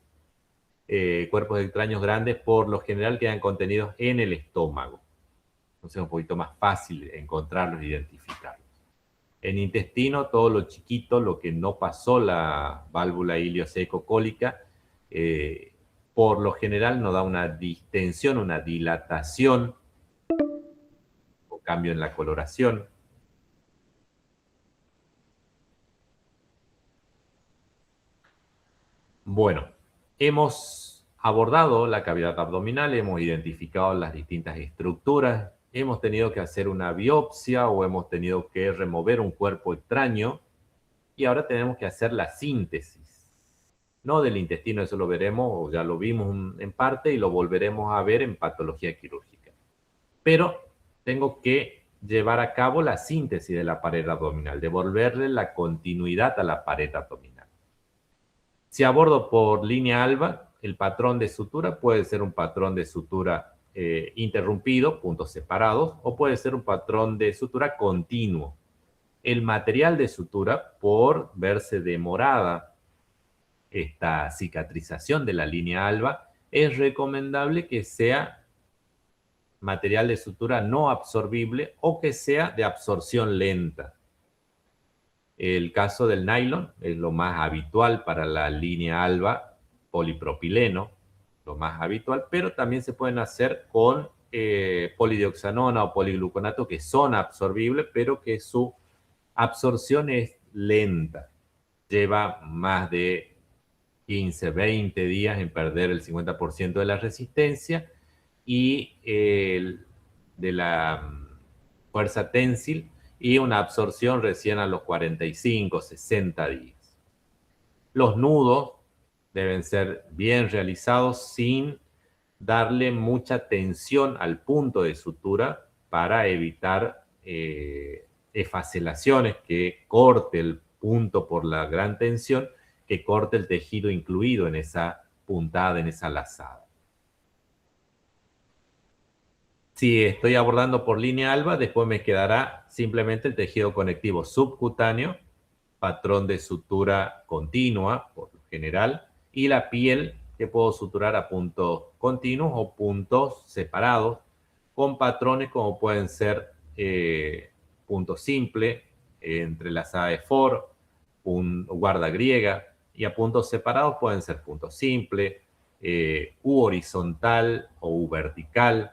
cuerpos extraños grandes por lo general quedan contenidos en el estómago. Entonces es un poquito más fácil encontrarlos e identificarlos. En intestino, todo lo chiquito, lo que no pasó la válvula ilioceco-cólica, por lo general no da una distensión, una dilatación o cambio en la coloración. Bueno, hemos abordado la cavidad abdominal, hemos identificado las distintas estructuras, hemos tenido que hacer una biopsia o hemos tenido que remover un cuerpo extraño y ahora tenemos que hacer la síntesis, no del intestino, eso lo veremos o ya lo vimos en parte y lo volveremos a ver en patología quirúrgica. Pero tengo que llevar a cabo la síntesis de la pared abdominal, devolverle la continuidad a la pared abdominal. Si abordo por línea alba, el patrón de sutura puede ser un patrón de sutura interrumpido, puntos separados, o puede ser un patrón de sutura continuo. El material de sutura, por verse demorada esta cicatrización de la línea alba, es recomendable que sea material de sutura no absorbible o que sea de absorción lenta. El caso del nylon es lo más habitual para la línea alba, polipropileno, lo más habitual, pero también se pueden hacer con polidioxanona o poligluconato que son absorbibles, pero que su absorción es lenta. Lleva más de 15, 20 días en perder el 50% de la resistencia y de la fuerza ténsil y una absorción recién a los 45, 60 días. Los nudos deben ser bien realizados sin darle mucha tensión al punto de sutura para evitar esfacelaciones, que corte el punto por la gran tensión, que corte el tejido incluido en esa puntada, en esa lazada. Si estoy abordando por línea alba, después me quedará simplemente el tejido conectivo subcutáneo patrón de sutura continua, por lo general, y la piel que puedo suturar a puntos continuos o puntos separados, con patrones como pueden ser punto simple, entrelazada de for, guarda griega, y a puntos separados pueden ser punto simple, U horizontal o U vertical,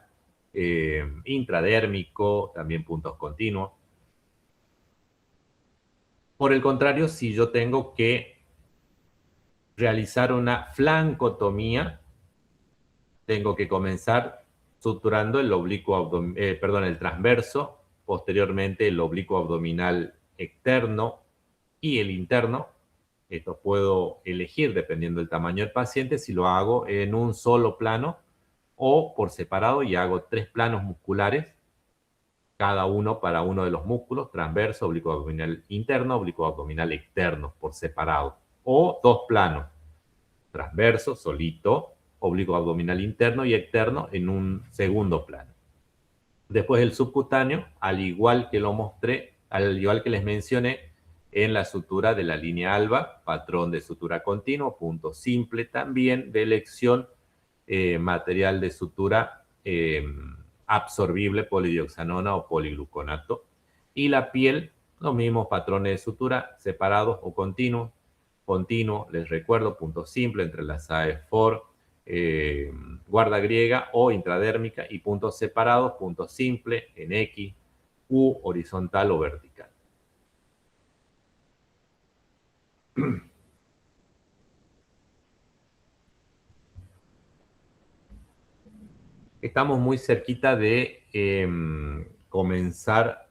intradérmico, también puntos continuos. Por el contrario, si yo tengo que realizar una flancotomía, tengo que comenzar suturando el oblicuo el transverso, posteriormente el oblicuo abdominal externo y el interno. Esto puedo elegir dependiendo del tamaño del paciente si lo hago en un solo plano o por separado y hago 3 planos musculares, cada uno para uno de los músculos, transverso, oblicuo abdominal interno, oblicuo abdominal externo, por separado. O 2 planos, transverso, solito, oblicuo abdominal interno y externo en un segundo plano. Después el subcutáneo, al igual que lo mostré, al igual que les mencioné, en la sutura de la línea alba, patrón de sutura continuo, punto simple también de elección, material de sutura absorbible, polidioxanona o poligluconato. Y la piel, los mismos patrones de sutura, separados o continuos. Continuo, les recuerdo, punto simple, entrelazada de for, guarda griega o intradérmica, y puntos separados, punto simple, en X, U, horizontal o vertical. Estamos muy cerquita de comenzar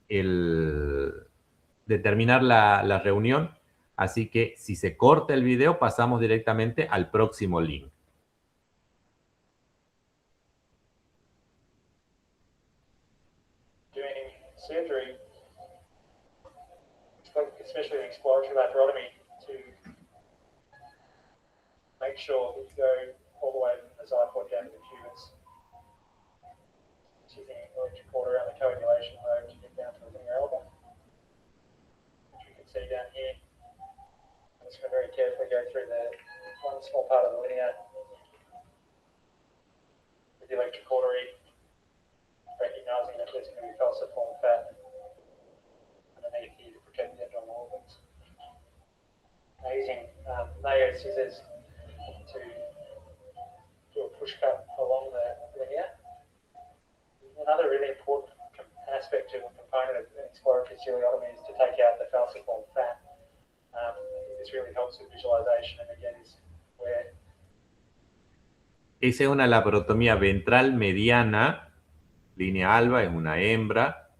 de terminar la reunión, así que si se corta el video pasamos directamente al próximo link. Doing surgery, especially an exploratory laparotomy, to make sure that you go all the way from the xiphoid down to the pubis, using electrical around the coagulation lobe to get down to the linear elbow, which we can see down here. I'm just going to very carefully go through the one small part of the linea with the electric cautery, recognizing that there's going to be falciform fat underneath here to protect the abdominal organs. Now using Mayo scissors to do a push cut along the linea. Another really important aspect of a component of an exploratory ciliotomy is to take out the falciform fat. This really helps with visualization, and again is where... Esa es una laparotomía ventral mediana, línea alba, es una hembra,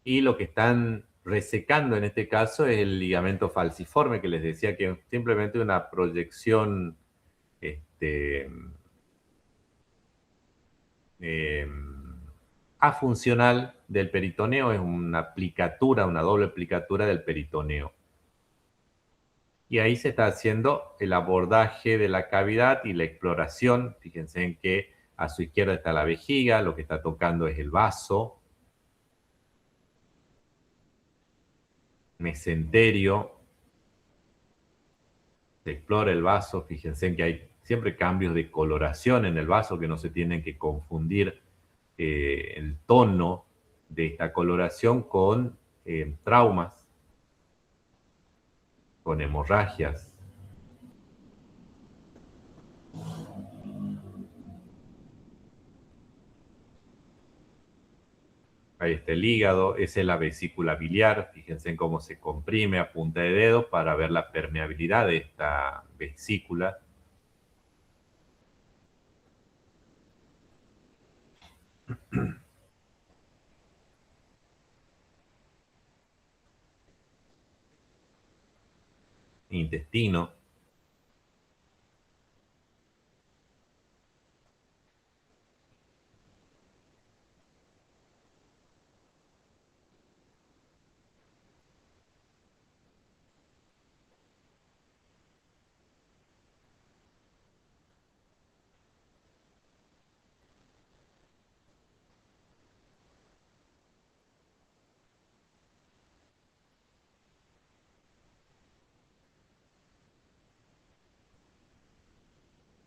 y lo que están resecando en este caso es el ligamento falciforme, que les decía que es simplemente una proyección afuncional del peritoneo, es una plicatura, una doble plicatura del peritoneo. Y ahí se está haciendo el abordaje de la cavidad y la exploración. Fíjense en que a su izquierda está la vejiga, lo que está tocando es el vaso, mesenterio. Se explora el vaso, fíjense en que hay siempre cambios de coloración en el vaso que no se tienen que confundir el tono de esta coloración con traumas, con hemorragias. Ahí está el hígado, esa es la vesícula biliar, fíjense en cómo se comprime a punta de dedo para ver la permeabilidad de esta vesícula. Intestino.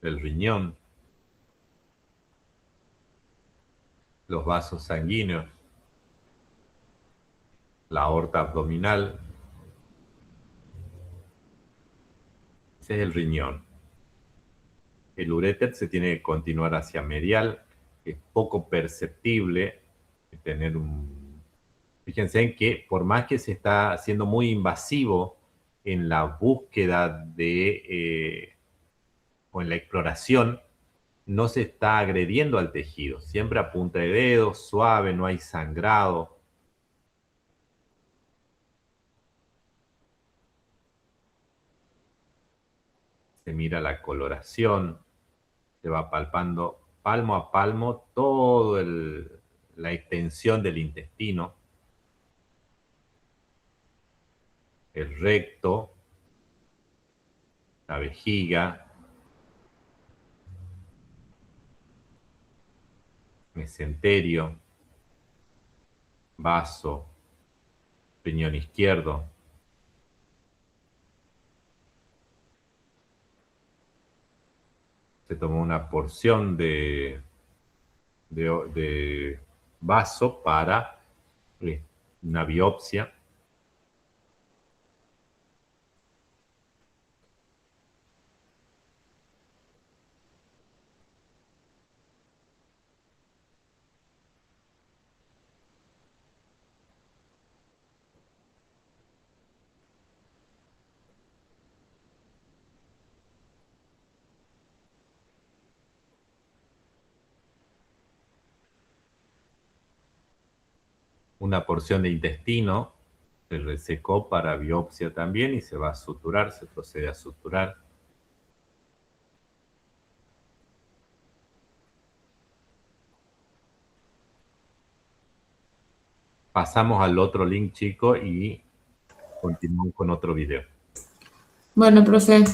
el riñón, los vasos sanguíneos, la aorta abdominal. Ese es el riñón. El uréter se tiene que continuar hacia medial, es poco perceptible tener un... Fíjense en que por más que se está haciendo muy invasivo en la búsqueda o en la exploración, no se está agrediendo al tejido, siempre a punta de dedo, suave, no hay sangrado. Se mira la coloración, se va palpando palmo a palmo toda la extensión del intestino, el recto, la vejiga, mesenterio, vaso, riñón izquierdo. Se tomó una porción de vaso para una biopsia. Una porción de intestino se resecó para biopsia también y se va a suturar, se procede a suturar. Pasamos al otro link, chicos, y continuamos con otro video. Bueno, profe.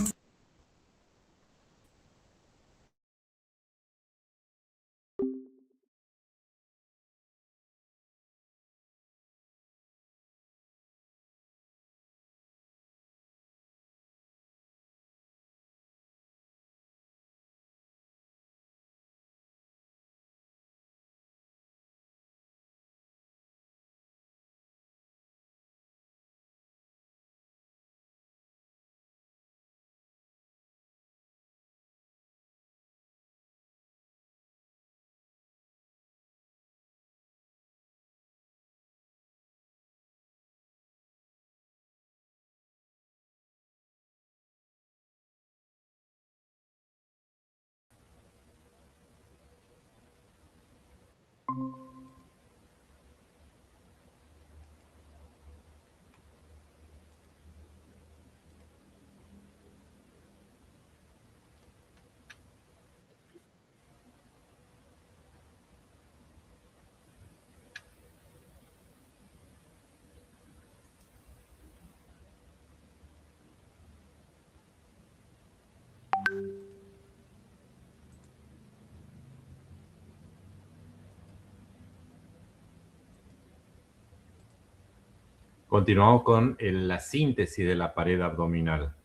Continuamos con la síntesis de la pared abdominal.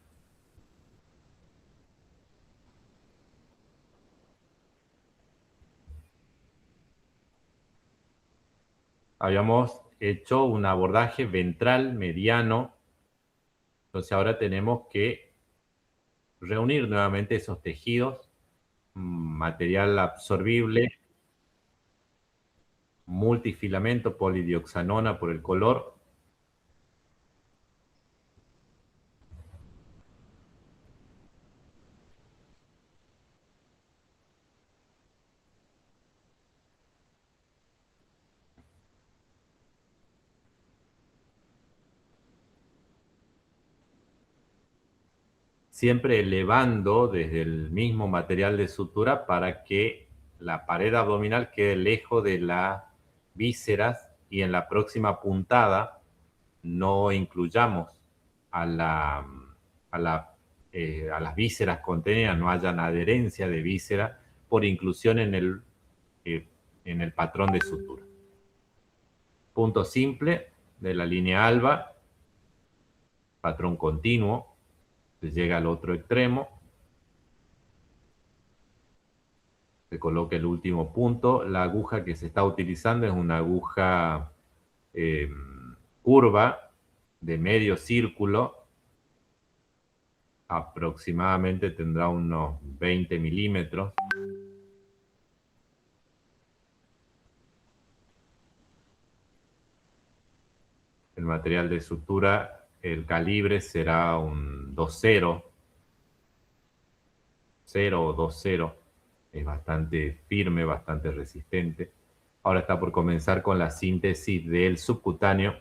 Habíamos hecho un abordaje ventral mediano, entonces ahora tenemos que reunir nuevamente esos tejidos, material absorbible, multifilamento, polidioxanona por el color. Siempre elevando desde el mismo material de sutura para que la pared abdominal quede lejos de las vísceras y en la próxima puntada no incluyamos a las vísceras contenidas, no haya adherencia de víscera por inclusión en el patrón de sutura. Punto simple de la línea alba, patrón continuo, se llega al otro extremo, Se coloca el último punto. La aguja que se está utilizando es una aguja curva de medio círculo. Aproximadamente tendrá unos 20 milímetros. El material de sutura, el calibre será un 2.0, 0 o 2.0. Es bastante firme, bastante resistente. Ahora está por comenzar con la síntesis del subcutáneo.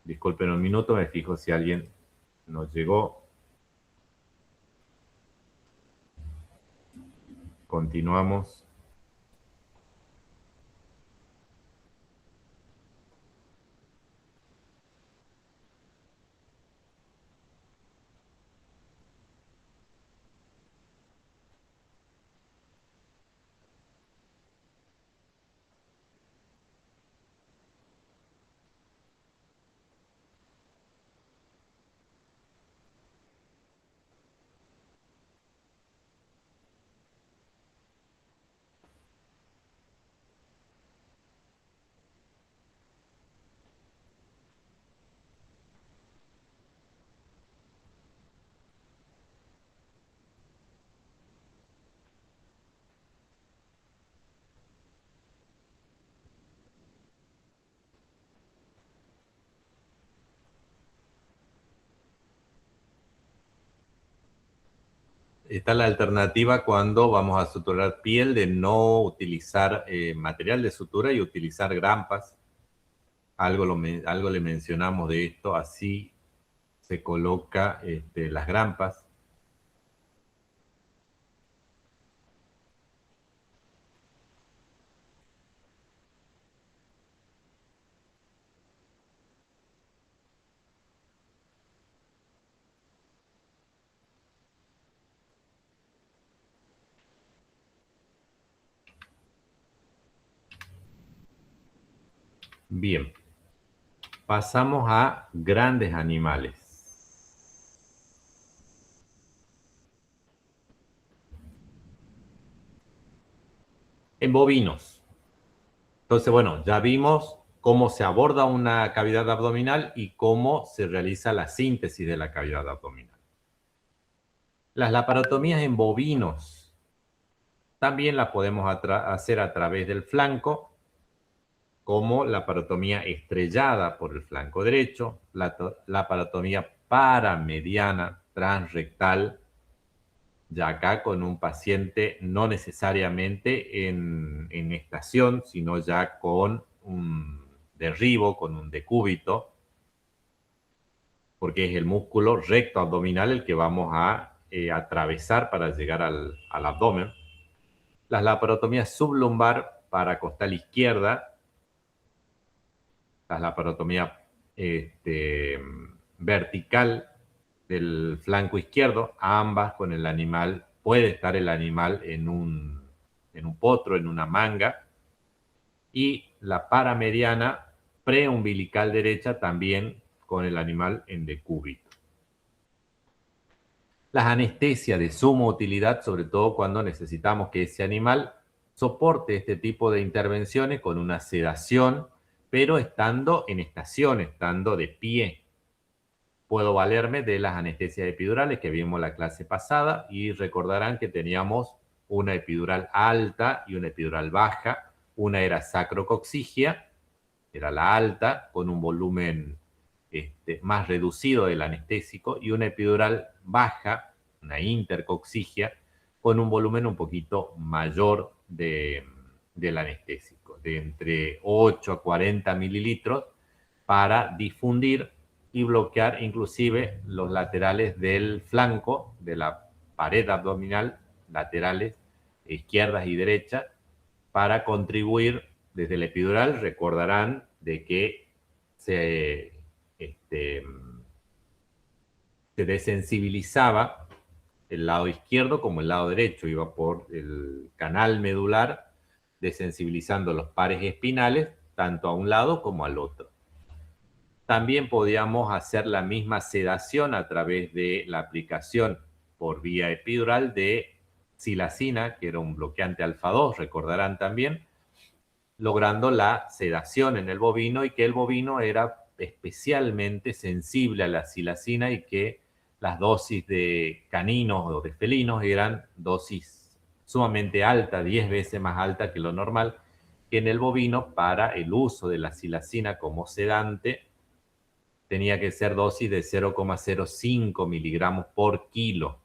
Disculpen un minuto, me fijo si alguien nos llegó. Continuamos. Está la alternativa cuando vamos a suturar piel de no utilizar material de sutura y utilizar grampas. Algo le mencionamos de esto, así se coloca las grampas. Bien, pasamos a grandes animales. En bovinos. Entonces, bueno, ya vimos cómo se aborda una cavidad abdominal y cómo se realiza la síntesis de la cavidad abdominal. Las laparotomías en bovinos también las podemos hacer a través del flanco, como la laparotomía estrellada por el flanco derecho, la laparotomía paramediana transrectal, ya acá con un paciente no necesariamente en estación, sino ya con un derribo, con un decúbito, porque es el músculo recto abdominal el que vamos a atravesar para llegar al abdomen. Las laparotomías sublumbar para costal izquierda, la laparotomía vertical del flanco izquierdo, ambas con el animal, puede estar el animal en un potro, en una manga, y la paramediana preumbilical derecha también con el animal en decúbito. Las anestesias de suma utilidad, sobre todo cuando necesitamos que ese animal soporte este tipo de intervenciones con una sedación, pero estando en estación, estando de pie. Puedo valerme de las anestesias epidurales que vimos la clase pasada y recordarán que teníamos una epidural alta y una epidural baja. Una era sacrocoxigia, era la alta, con un volumen más reducido del anestésico, y una epidural baja, una intercoxigia, con un volumen un poquito mayor del anestésico, de entre 8 a 40 mililitros, para difundir y bloquear inclusive los laterales del flanco, de la pared abdominal, laterales, izquierdas y derechas, para contribuir desde la epidural. Recordarán de que se desensibilizaba el lado izquierdo como el lado derecho, iba por el canal medular, desensibilizando los pares espinales, tanto a un lado como al otro. También podíamos hacer la misma sedación a través de la aplicación por vía epidural de silacina, que era un bloqueante alfa 2, recordarán también, logrando la sedación en el bovino, y que el bovino era especialmente sensible a la silacina y que las dosis de caninos o de felinos eran dosis sumamente altas, 10 veces más alta que lo normal, que en el bovino para el uso de la silacina como sedante tenía que ser dosis de 0,05 miligramos por kilo.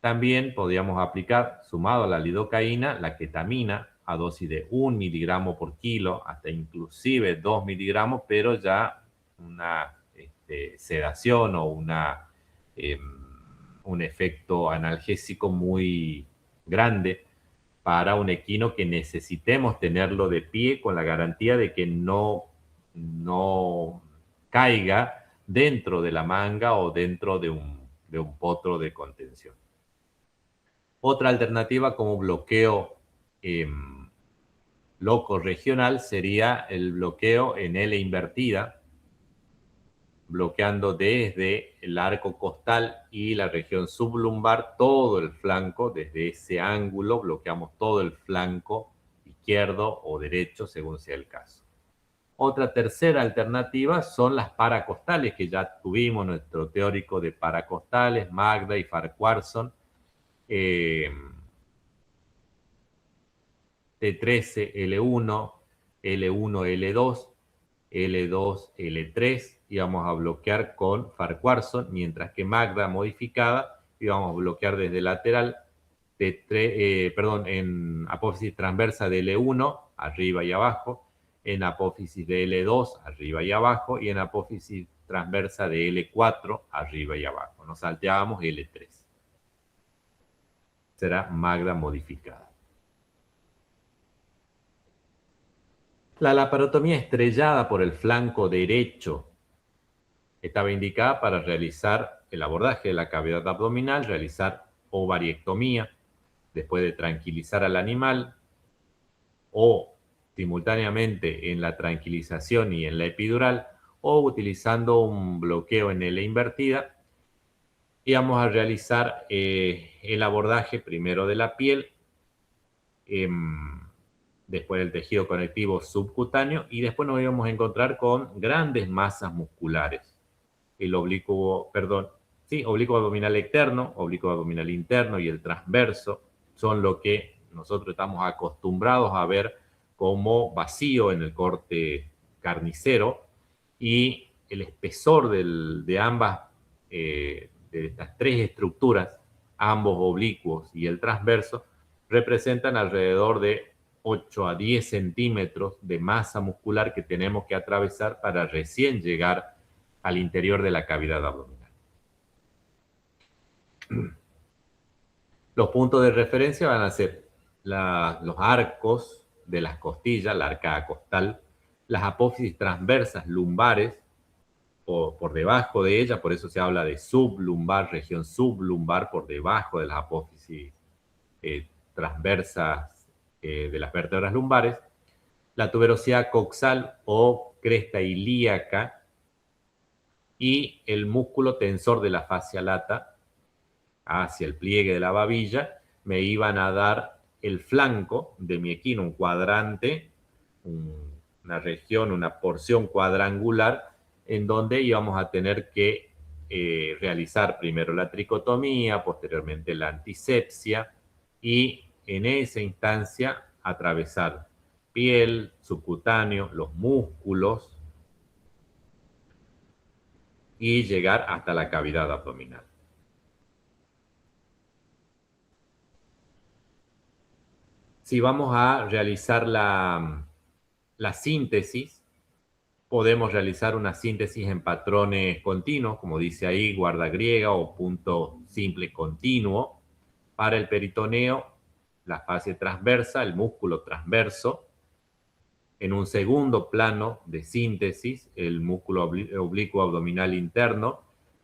También podíamos aplicar, sumado a la lidocaína, la ketamina a dosis de 1 miligramo por kilo, hasta inclusive 2 miligramos, pero ya una sedación o un efecto analgésico muy grande para un equino que necesitemos tenerlo de pie con la garantía de que no caiga dentro de la manga o dentro de un potro de contención. Otra alternativa como bloqueo loco regional sería el bloqueo en L invertida, bloqueando desde el arco costal y la región sublumbar todo el flanco. Desde ese ángulo bloqueamos todo el flanco izquierdo o derecho, según sea el caso. Otra tercera alternativa son las paracostales, que ya tuvimos nuestro teórico de paracostales, Magda y Farquharson. T13, L1, L1, L2, L2, L3, íbamos a bloquear con Farquharson, mientras que Magda modificada íbamos a bloquear desde lateral, en apófisis transversa de L1, arriba y abajo, en apófisis de L2, arriba y abajo, y en apófisis transversa de L4, arriba y abajo. Nos salteábamos L3. Será Magda modificada. La laparotomía estrellada por el flanco derecho estaba indicada para realizar el abordaje de la cavidad abdominal, realizar ovariectomía, después de tranquilizar al animal, o simultáneamente en la tranquilización y en la epidural, o utilizando un bloqueo en L invertida. Íbamos a realizar el abordaje primero de la piel, después del tejido conectivo subcutáneo, y después nos íbamos a encontrar con grandes masas musculares. El oblicuo abdominal externo, oblicuo abdominal interno y el transverso son lo que nosotros estamos acostumbrados a ver como vacío en el corte carnicero, y el espesor de ambas, de estas tres estructuras, ambos oblicuos y el transverso, representan alrededor de 8 a 10 centímetros de masa muscular que tenemos que atravesar para recién llegar al interior de la cavidad abdominal. Los puntos de referencia van a ser los arcos de las costillas, la arcada costal, las apófisis transversas lumbares, o por debajo de ella, por eso se habla de sublumbar, región sublumbar, por debajo de las apófisis transversas de las vértebras lumbares, la tuberosidad coxal o cresta ilíaca, y el músculo tensor de la fascia lata hacia el pliegue de la babilla me iban a dar el flanco de mi equino, un cuadrante, una región, una porción cuadrangular, en donde íbamos a tener que realizar primero la tricotomía, posteriormente la antisepsia, y en esa instancia atravesar piel, subcutáneo, los músculos, y llegar hasta la cavidad abdominal. Si vamos a realizar la síntesis, podemos realizar una síntesis en patrones continuos, como dice ahí, guarda griega o punto simple continuo. Para el peritoneo, la fase transversa, el músculo transverso. En un segundo plano de síntesis, el músculo oblicuo abdominal interno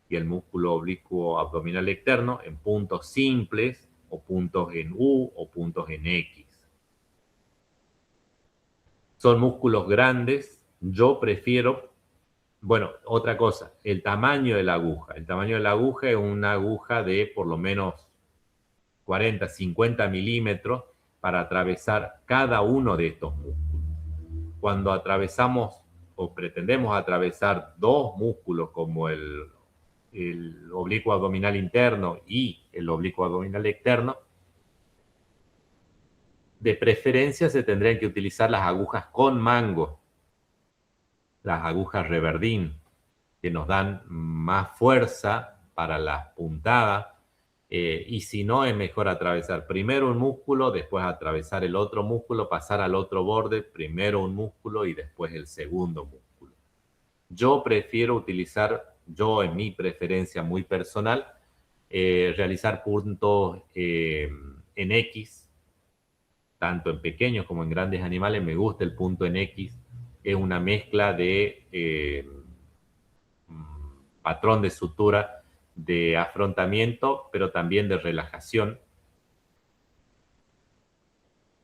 y el músculo oblicuo abdominal externo en puntos simples, o puntos en U o puntos en X. Son músculos grandes. Yo prefiero, otra cosa, el tamaño de la aguja. El tamaño de la aguja es una aguja de por lo menos 40, 50 milímetros para atravesar cada uno de estos músculos. Cuando atravesamos o pretendemos atravesar dos músculos como el oblicuo abdominal interno y el oblicuo abdominal externo, de preferencia se tendrían que utilizar las agujas con mango, las agujas Reverdin, que nos dan más fuerza para las puntadas, y si no, es mejor atravesar primero un músculo, después atravesar el otro músculo, pasar al otro borde, primero un músculo y después el segundo músculo. Yo prefiero utilizar, en mi preferencia muy personal, realizar puntos en X, tanto en pequeños como en grandes animales. Me gusta el punto en X, es una mezcla de patrón de sutura, de afrontamiento, pero también de relajación.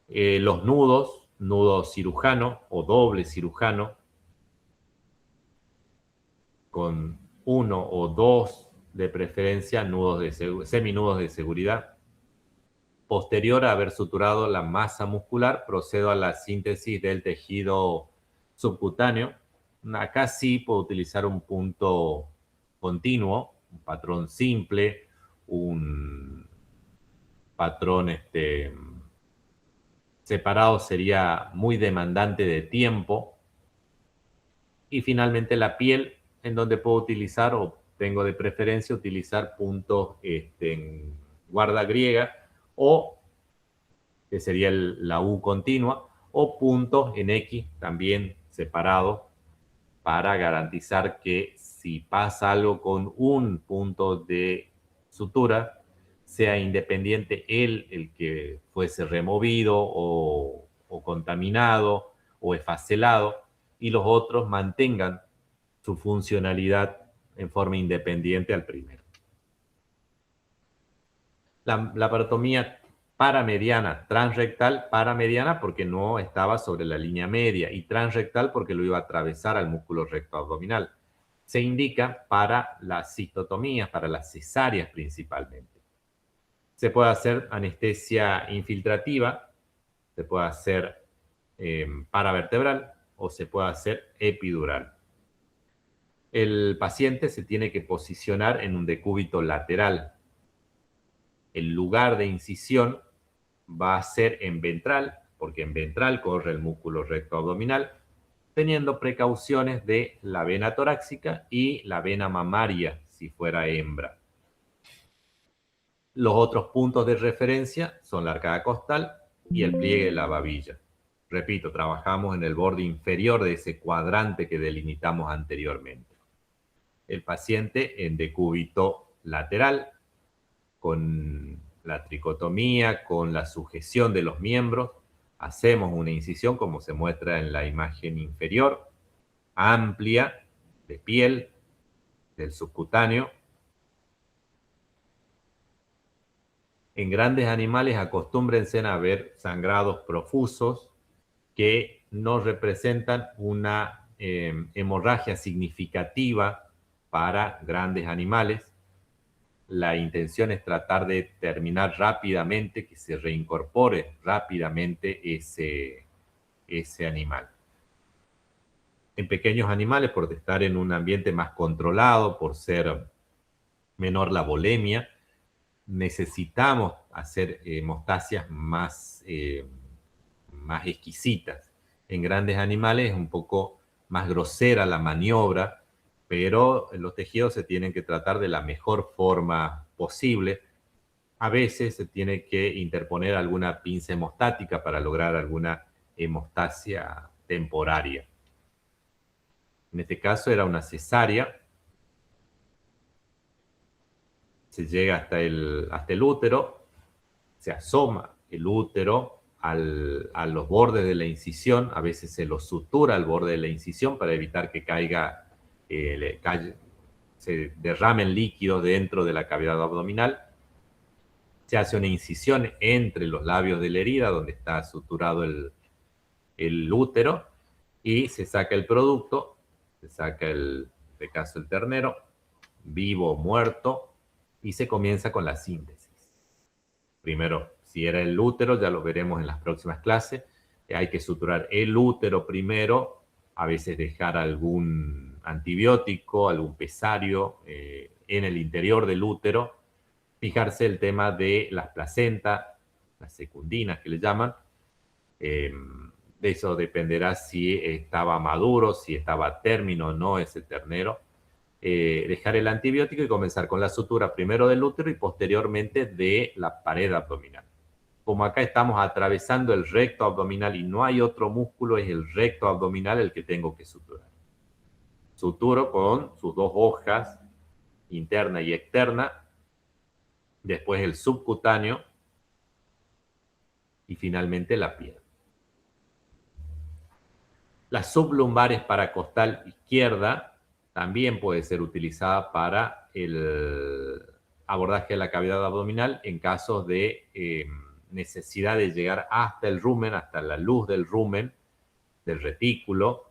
Los nudo cirujano o doble cirujano, con 1 o 2 de preferencia seminudos de seguridad. Posterior a haber suturado la masa muscular, procedo a la síntesis del tejido subcutáneo. Acá sí puedo utilizar un punto continuo, un patrón simple, un patrón separado sería muy demandante de tiempo. Y finalmente la piel, en donde puedo utilizar, o tengo de preferencia utilizar puntos en guarda griega, o que sería la U continua, o puntos en X también separados, para garantizar que si pasa algo con un punto de sutura, sea independiente el que fuese removido o contaminado o esfacelado, y los otros mantengan su funcionalidad en forma independiente al primero. La laparotomía paramediana, transrectal, paramediana porque no estaba sobre la línea media, y transrectal porque lo iba a atravesar al músculo recto abdominal. Se indica para las cistotomías, para las cesáreas principalmente. Se puede hacer anestesia infiltrativa, se puede hacer paravertebral o se puede hacer epidural. El paciente se tiene que posicionar en un decúbito lateral. El lugar de incisión va a ser en ventral, porque en ventral corre el músculo recto abdominal, teniendo precauciones de la vena torácica y la vena mamaria, si fuera hembra. Los otros puntos de referencia son la arcada costal y el pliegue de la babilla. Repito, trabajamos en el borde inferior de ese cuadrante que delimitamos anteriormente. El paciente en decúbito lateral, con la tricotomía, con la sujeción de los miembros, hacemos una incisión, como se muestra en la imagen inferior, amplia, de piel, del subcutáneo. En grandes animales acostúmbrense a ver sangrados profusos que no representan una hemorragia significativa para grandes animales. La intención es tratar de terminar rápidamente, que se reincorpore rápidamente ese animal. En pequeños animales, por estar en un ambiente más controlado, por ser menor la volemia, necesitamos hacer hemostasias más exquisitas. En grandes animales es un poco más grosera la maniobra, pero los tejidos se tienen que tratar de la mejor forma posible. A veces se tiene que interponer alguna pinza hemostática para lograr alguna hemostasia temporaria. En este caso era una cesárea. Se llega hasta el útero, se asoma el útero a los bordes de la incisión, a veces se lo sutura al borde de la incisión para evitar que se derramen líquidos dentro de la cavidad abdominal. Se hace una incisión entre los labios de la herida donde está suturado el útero y se saca el producto, se saca en este caso el ternero, vivo o muerto, y se comienza con la síntesis. primero, si era el útero, ya lo veremos en las próximas clases. Hay que suturar el útero primero, a veces dejar algún antibiótico, algún pesario en el interior del útero. Fijarse el tema de las placentas, las secundinas que le llaman. De eso dependerá si estaba maduro, si estaba a término o no ese ternero. Dejar el antibiótico y comenzar con la sutura primero del útero y posteriormente de la pared abdominal. Como acá estamos atravesando el recto abdominal y no hay otro músculo, es el recto abdominal el que tengo que suturar. Suturo con sus dos hojas, interna y externa, después el subcutáneo y finalmente la piel. La sublumbares paracostal izquierda también puede ser utilizada para el abordaje de la cavidad abdominal en casos de necesidad de llegar hasta el rumen, hasta la luz del rumen, del retículo.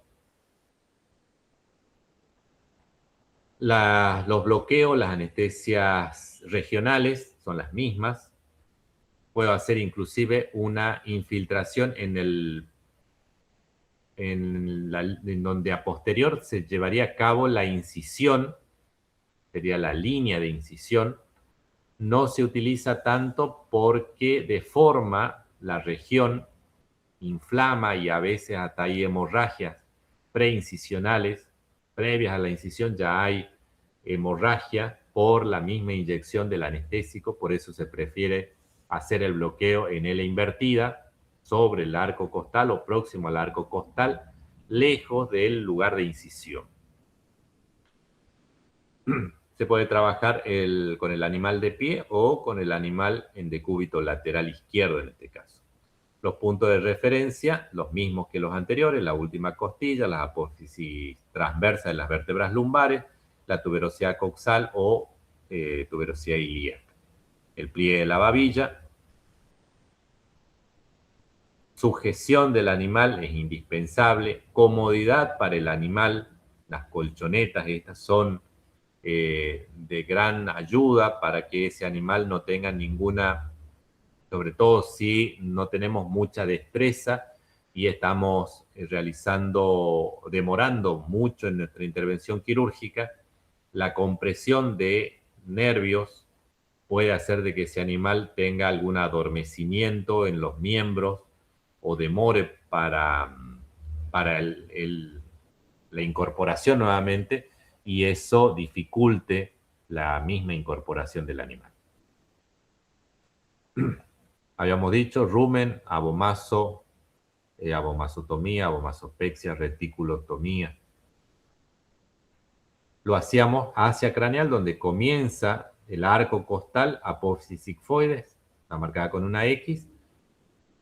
Los bloqueos, las anestesias regionales son las mismas. Puedo hacer inclusive una infiltración en donde a posterior se llevaría a cabo la incisión, sería la línea de incisión. No se utiliza tanto porque deforma la región, inflama y a veces hasta hay hemorragias preincisionales. Previas a la incisión ya hay hemorragia por la misma inyección del anestésico, por eso se prefiere hacer el bloqueo en L invertida, sobre el arco costal o próximo al arco costal, lejos del lugar de incisión. Se puede trabajar con el animal de pie o con el animal en decúbito lateral izquierdo en este caso. Los puntos de referencia, los mismos que los anteriores, la última costilla, las apófisis transversas de las vértebras lumbares, la tuberosidad coxal o tuberosidad ilíaca. El pliegue de la babilla. Sujeción del animal es indispensable. Comodidad para el animal. Las colchonetas estas son de gran ayuda para que ese animal no tenga ninguna, sobre todo si no tenemos mucha destreza y estamos demorando mucho en nuestra intervención quirúrgica, la compresión de nervios puede hacer de que ese animal tenga algún adormecimiento en los miembros o demore para la incorporación nuevamente y eso dificulte la misma incorporación del animal. Habíamos dicho rumen, abomazo, abomazotomía, abomazopexia, reticulotomía. Lo hacíamos hacia craneal, donde comienza el arco costal, apófisis sigmoides, está marcada con una X,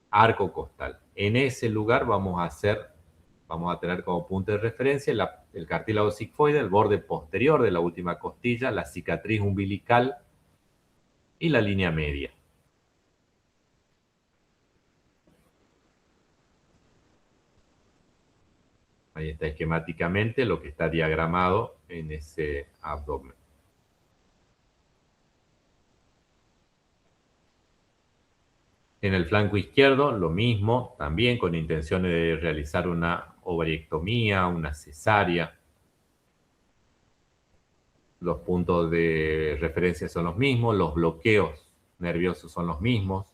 arco costal. En ese lugar vamos a tener como punto de referencia el cartílago sigmoide, el borde posterior de la última costilla, la cicatriz umbilical y la línea media. Ahí está esquemáticamente lo que está diagramado en ese abdomen. En el flanco izquierdo, lo mismo, también con intenciones de realizar una ovariectomía, una cesárea. Los puntos de referencia son los mismos, los bloqueos nerviosos son los mismos.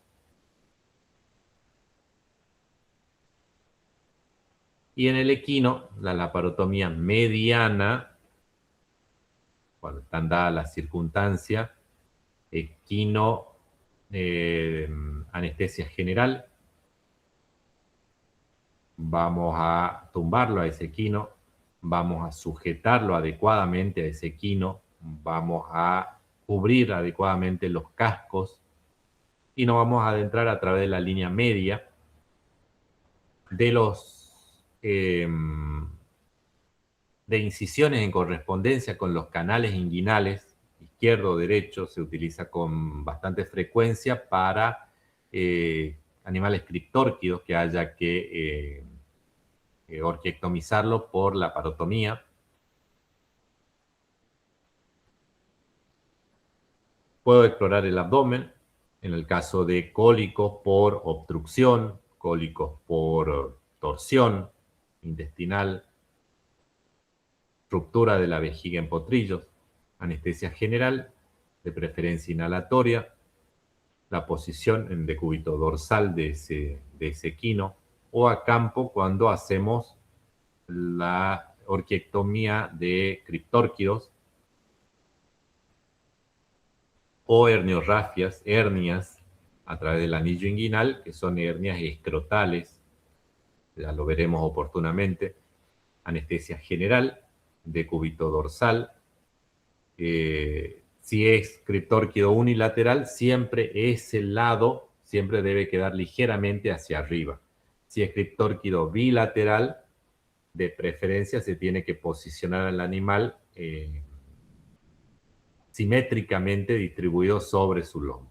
Y en el equino, la laparotomía mediana, cuando están dadas las circunstancias, equino, anestesia general. Vamos a tumbarlo a ese equino, vamos a sujetarlo adecuadamente a ese equino, vamos a cubrir adecuadamente los cascos y nos vamos a adentrar a través de la línea media de de incisiones en correspondencia con los canales inguinales, izquierdo o derecho, se utiliza con bastante frecuencia para animales criptórquidos que haya que orquiectomizarlo por la laparotomía. Puedo explorar el abdomen, En el caso de cólicos por obstrucción, cólicos por torsión intestinal, ruptura de la vejiga en potrillos, anestesia general, de preferencia inhalatoria, la posición en decúbito dorsal de ese equino, o a campo cuando hacemos la orquiectomía de criptórquidos o herniorrafias, hernias a través del anillo inguinal, que son hernias escrotales, ya lo veremos oportunamente, anestesia general, decúbito dorsal. Si es criptórquido unilateral, siempre ese lado siempre debe quedar ligeramente hacia arriba. Si es criptórquido bilateral, de preferencia se tiene que posicionar al animal simétricamente distribuido sobre su lomo.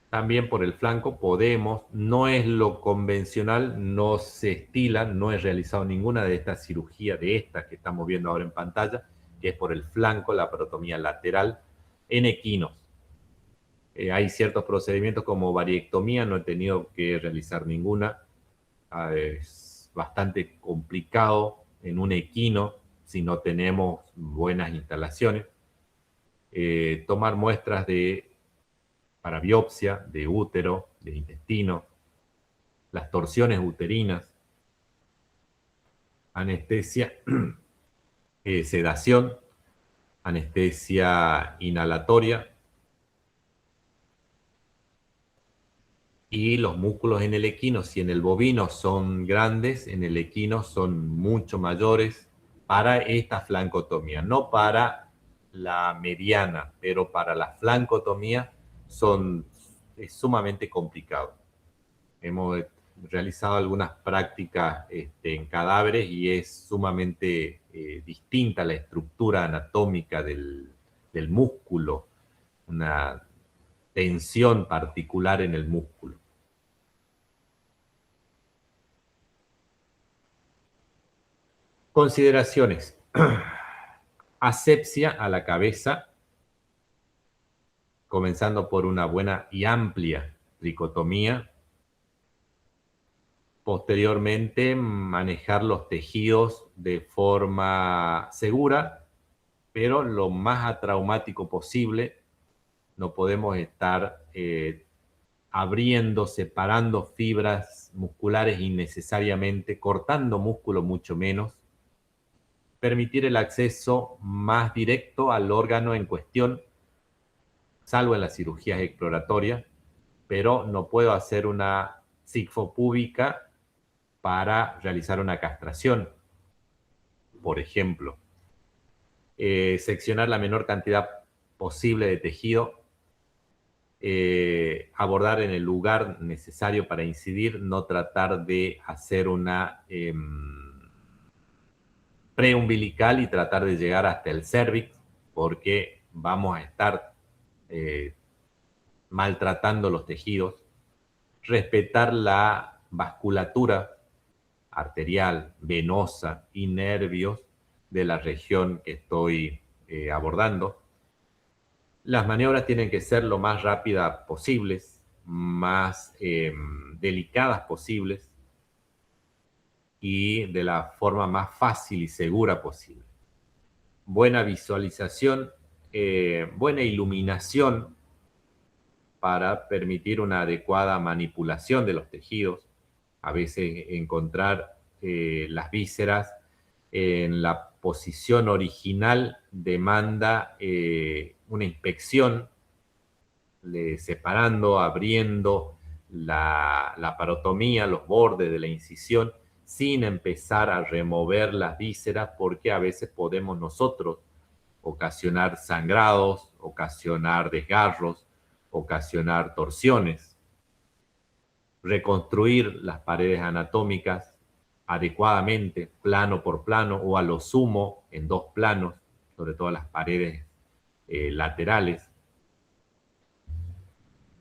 También por el flanco podemos, no es lo convencional, no se estila, no he realizado ninguna de estas cirugías, de estas que estamos viendo ahora en pantalla, que es por el flanco, la parotomía lateral en equinos. Hay ciertos procedimientos como variectomía, no he tenido que realizar ninguna. Es bastante complicado en un equino si no tenemos buenas instalaciones. Tomar muestras para biopsia de útero, de intestino, las torsiones uterinas, anestesia, sedación, anestesia inhalatoria y los músculos en el equino, si en el bovino son grandes, en el equino son mucho mayores para esta flancotomía, no para la mediana, pero para la flancotomía es sumamente complicado. Hemos realizado algunas prácticas en cadáveres y es sumamente distinta la estructura anatómica del músculo, una tensión particular en el músculo. Consideraciones. Asepsia a la cabeza, comenzando por una buena y amplia tricotomía. Posteriormente, manejar los tejidos de forma segura, pero lo más atraumático posible. No podemos estar abriendo, separando fibras musculares innecesariamente, cortando músculo mucho menos. Permitir el acceso más directo al órgano en cuestión, salvo en las cirugías exploratorias, pero no puedo hacer una sigfopúbica para realizar una castración, por ejemplo. Seccionar la menor cantidad posible de tejido, abordar en el lugar necesario para incidir, no tratar de hacer una preumbilical y tratar de llegar hasta el cérvix, porque vamos a estar maltratando los tejidos. Respetar la vasculatura arterial, venosa y nervios de la región que estoy abordando. Las maniobras tienen que ser lo más rápidas posibles, más delicadas posibles y de la forma más fácil y segura posible. Buena visualización, buena iluminación para permitir una adecuada manipulación de los tejidos. A veces encontrar las vísceras en la posición original demanda una inspección, separando, abriendo la parotomía, los bordes de la incisión, sin empezar a remover las vísceras, porque a veces podemos nosotros ocasionar sangrados, ocasionar desgarros, ocasionar torsiones. Reconstruir las paredes anatómicas adecuadamente, plano por plano, o a lo sumo en dos planos, sobre todo las paredes laterales.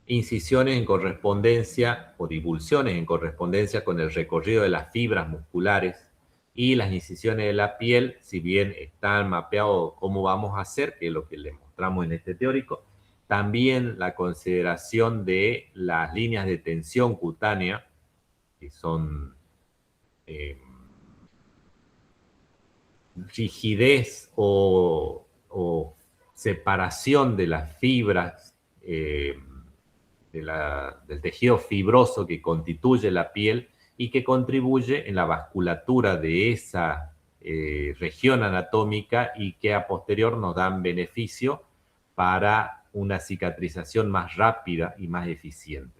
Incisiones en correspondencia o divulsiones en correspondencia con el recorrido de las fibras musculares Y las incisiones de la piel, si bien están mapeados cómo vamos a hacer, que es lo que les mostramos en este teórico, también la consideración de las líneas de tensión cutánea, que son rigidez o separación de las fibras del tejido fibroso que constituye la piel y que contribuye en la vasculatura de esa región anatómica y que a posterior nos dan beneficio para una cicatrización más rápida y más eficiente.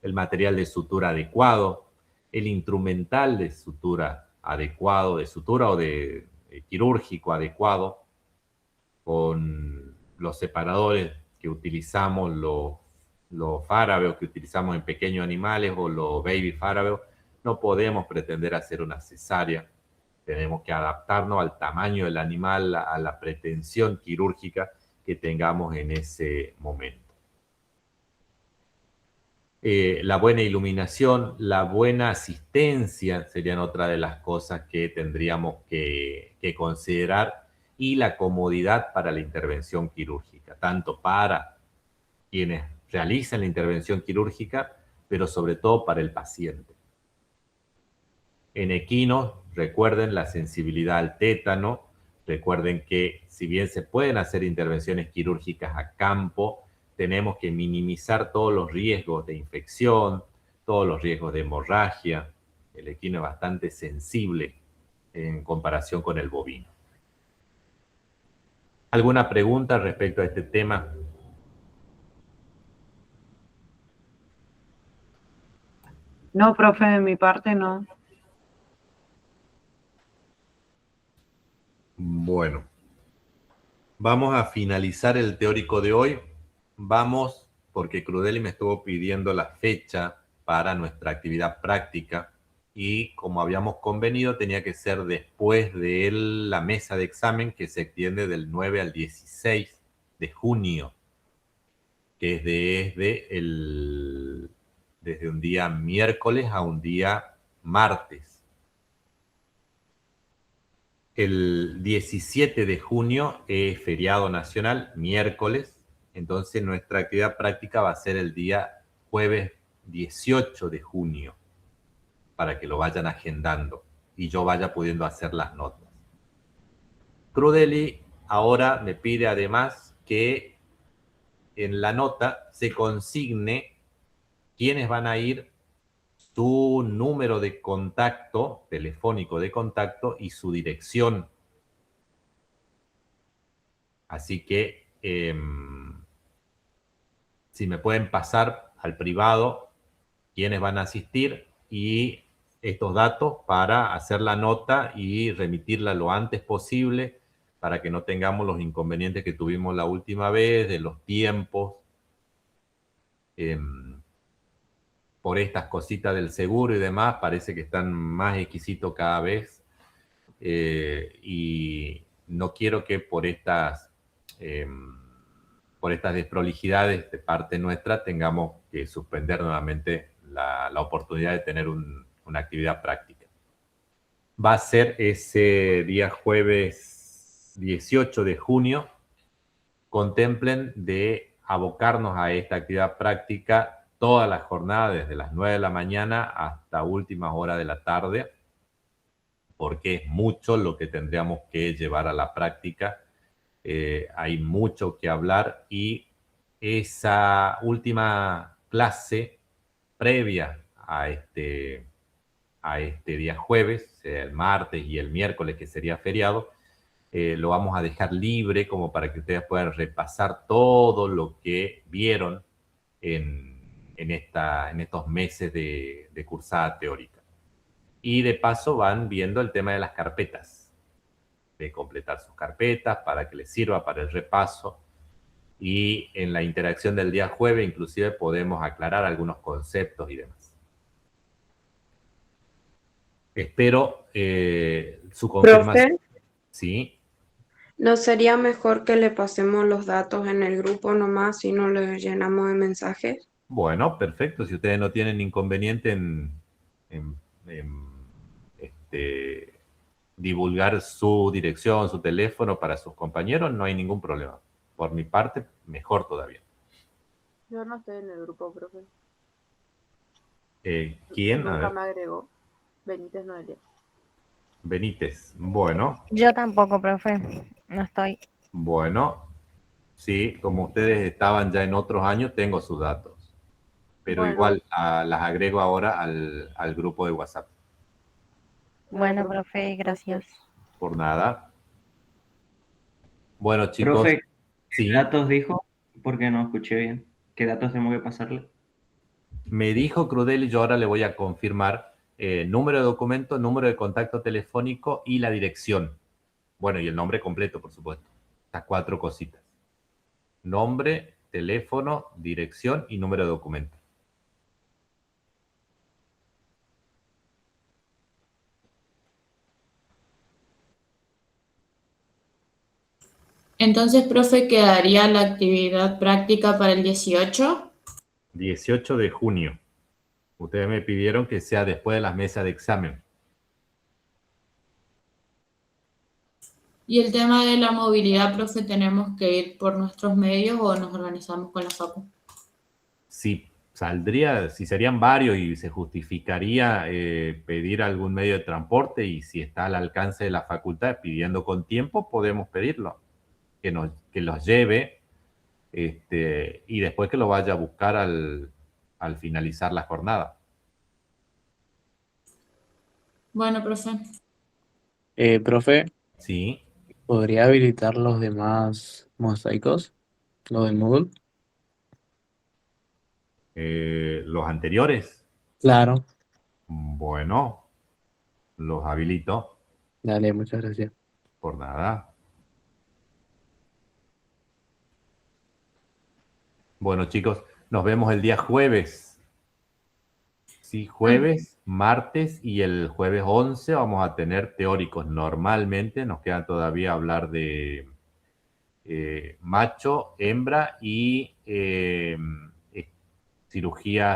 El material de sutura adecuado, el instrumental de sutura adecuado, de sutura o de quirúrgico adecuado, con los separadores que utilizamos, los farabeos que utilizamos en pequeños animales o los baby farabeos, no podemos pretender hacer una cesárea. Tenemos que adaptarnos al tamaño del animal, a la pretensión quirúrgica que tengamos en ese momento. La buena iluminación, la buena asistencia serían otra de las cosas que tendríamos que considerar, y la comodidad para la intervención quirúrgica, tanto para quienes realizan la intervención quirúrgica, pero sobre todo para el paciente. En equinos, recuerden la sensibilidad al tétano, recuerden que si bien se pueden hacer intervenciones quirúrgicas a campo, tenemos que minimizar todos los riesgos de infección, todos los riesgos de hemorragia. El equino es bastante sensible en comparación con el bovino. ¿Alguna pregunta respecto a este tema? No, profe, de mi parte no. Bueno, vamos a finalizar el teórico de hoy. Vamos, porque Crudeli me estuvo pidiendo la fecha para nuestra actividad práctica y como habíamos convenido tenía que ser después de la mesa de examen que se extiende del 9 al 16 de junio, que es desde un día miércoles a un día martes. El 17 de junio es feriado nacional, miércoles, entonces nuestra actividad práctica va a ser el día jueves 18 de junio, para que lo vayan agendando y yo vaya pudiendo hacer las notas. Crudeli ahora me pide además que en la nota se consigne quiénes van a ir, su número de contacto, telefónico de contacto y su dirección. Así que si me pueden pasar al privado quiénes van a asistir y estos datos para hacer la nota y remitirla lo antes posible para que no tengamos los inconvenientes que tuvimos la última vez de los tiempos. Por estas cositas del seguro y demás, parece que están más exquisitos cada vez. Y no quiero que por estas desprolijidades de parte nuestra tengamos que suspender nuevamente la oportunidad de tener una actividad práctica. Va a ser ese día jueves 18 de junio. Contemplen de abocarnos a esta actividad práctica toda la jornada, desde las 9 de la mañana hasta últimas horas de la tarde, porque es mucho lo que tendríamos que llevar a la práctica. Hay mucho que hablar y esa última clase previa a este día jueves, el martes y el miércoles que sería feriado, lo vamos a dejar libre como para que ustedes puedan repasar todo lo que vieron en estos meses de cursada teórica. Y de paso van viendo el tema de las carpetas, de completar sus carpetas para que les sirva para el repaso. Y en la interacción del día jueves inclusive podemos aclarar algunos conceptos y demás. Espero su confirmación. Profe, Sí. ¿no sería mejor que le pasemos los datos en el grupo nomás y no le llenamos de mensajes? Bueno, perfecto. Si ustedes no tienen inconveniente en divulgar su dirección, su teléfono para sus compañeros, no hay ningún problema. Por mi parte, mejor todavía. Yo no estoy en el grupo, profe. ¿Quién? A Nunca ver, me agregó. Benítez Noelia. Benítez. Bueno, Yo tampoco, profe. No estoy. bueno. Sí, como ustedes estaban ya en otros años, tengo sus datos. Pero Bueno. igual las agrego ahora al grupo de WhatsApp. Bueno, profe, gracias. Por nada. Bueno, chicos. Profe, Sí. ¿qué datos dijo? Porque no escuché bien. ¿Qué datos tengo que pasarle? Me dijo Crudel y yo ahora le voy a confirmar número de documento, número de contacto telefónico y la dirección. Bueno, y el nombre completo, por supuesto. Estas 4 cositas. Nombre, teléfono, dirección y número de documento. Entonces, profe, quedaría la actividad práctica para el 18. 18 de junio. Ustedes me pidieron que sea después de las mesas de examen. Y el tema de la movilidad, profe, ¿tenemos que ir por nuestros medios o nos organizamos con la facu? Si serían varios y se justificaría pedir algún medio de transporte, y si está al alcance de la facultad pidiendo con tiempo, podemos pedirlo. Que los lleve y después que lo vaya a buscar al finalizar la jornada. Bueno, profe. Profe, Sí. ¿podría habilitar los demás mosaicos? ¿Lo del Moodle? Los anteriores, Claro. bueno, los habilito. Dale, muchas gracias. Por nada. Bueno, chicos, nos vemos el día jueves. Sí, jueves, martes y el jueves 11 vamos a tener teóricos normalmente. Nos queda todavía hablar de macho, hembra y cirugía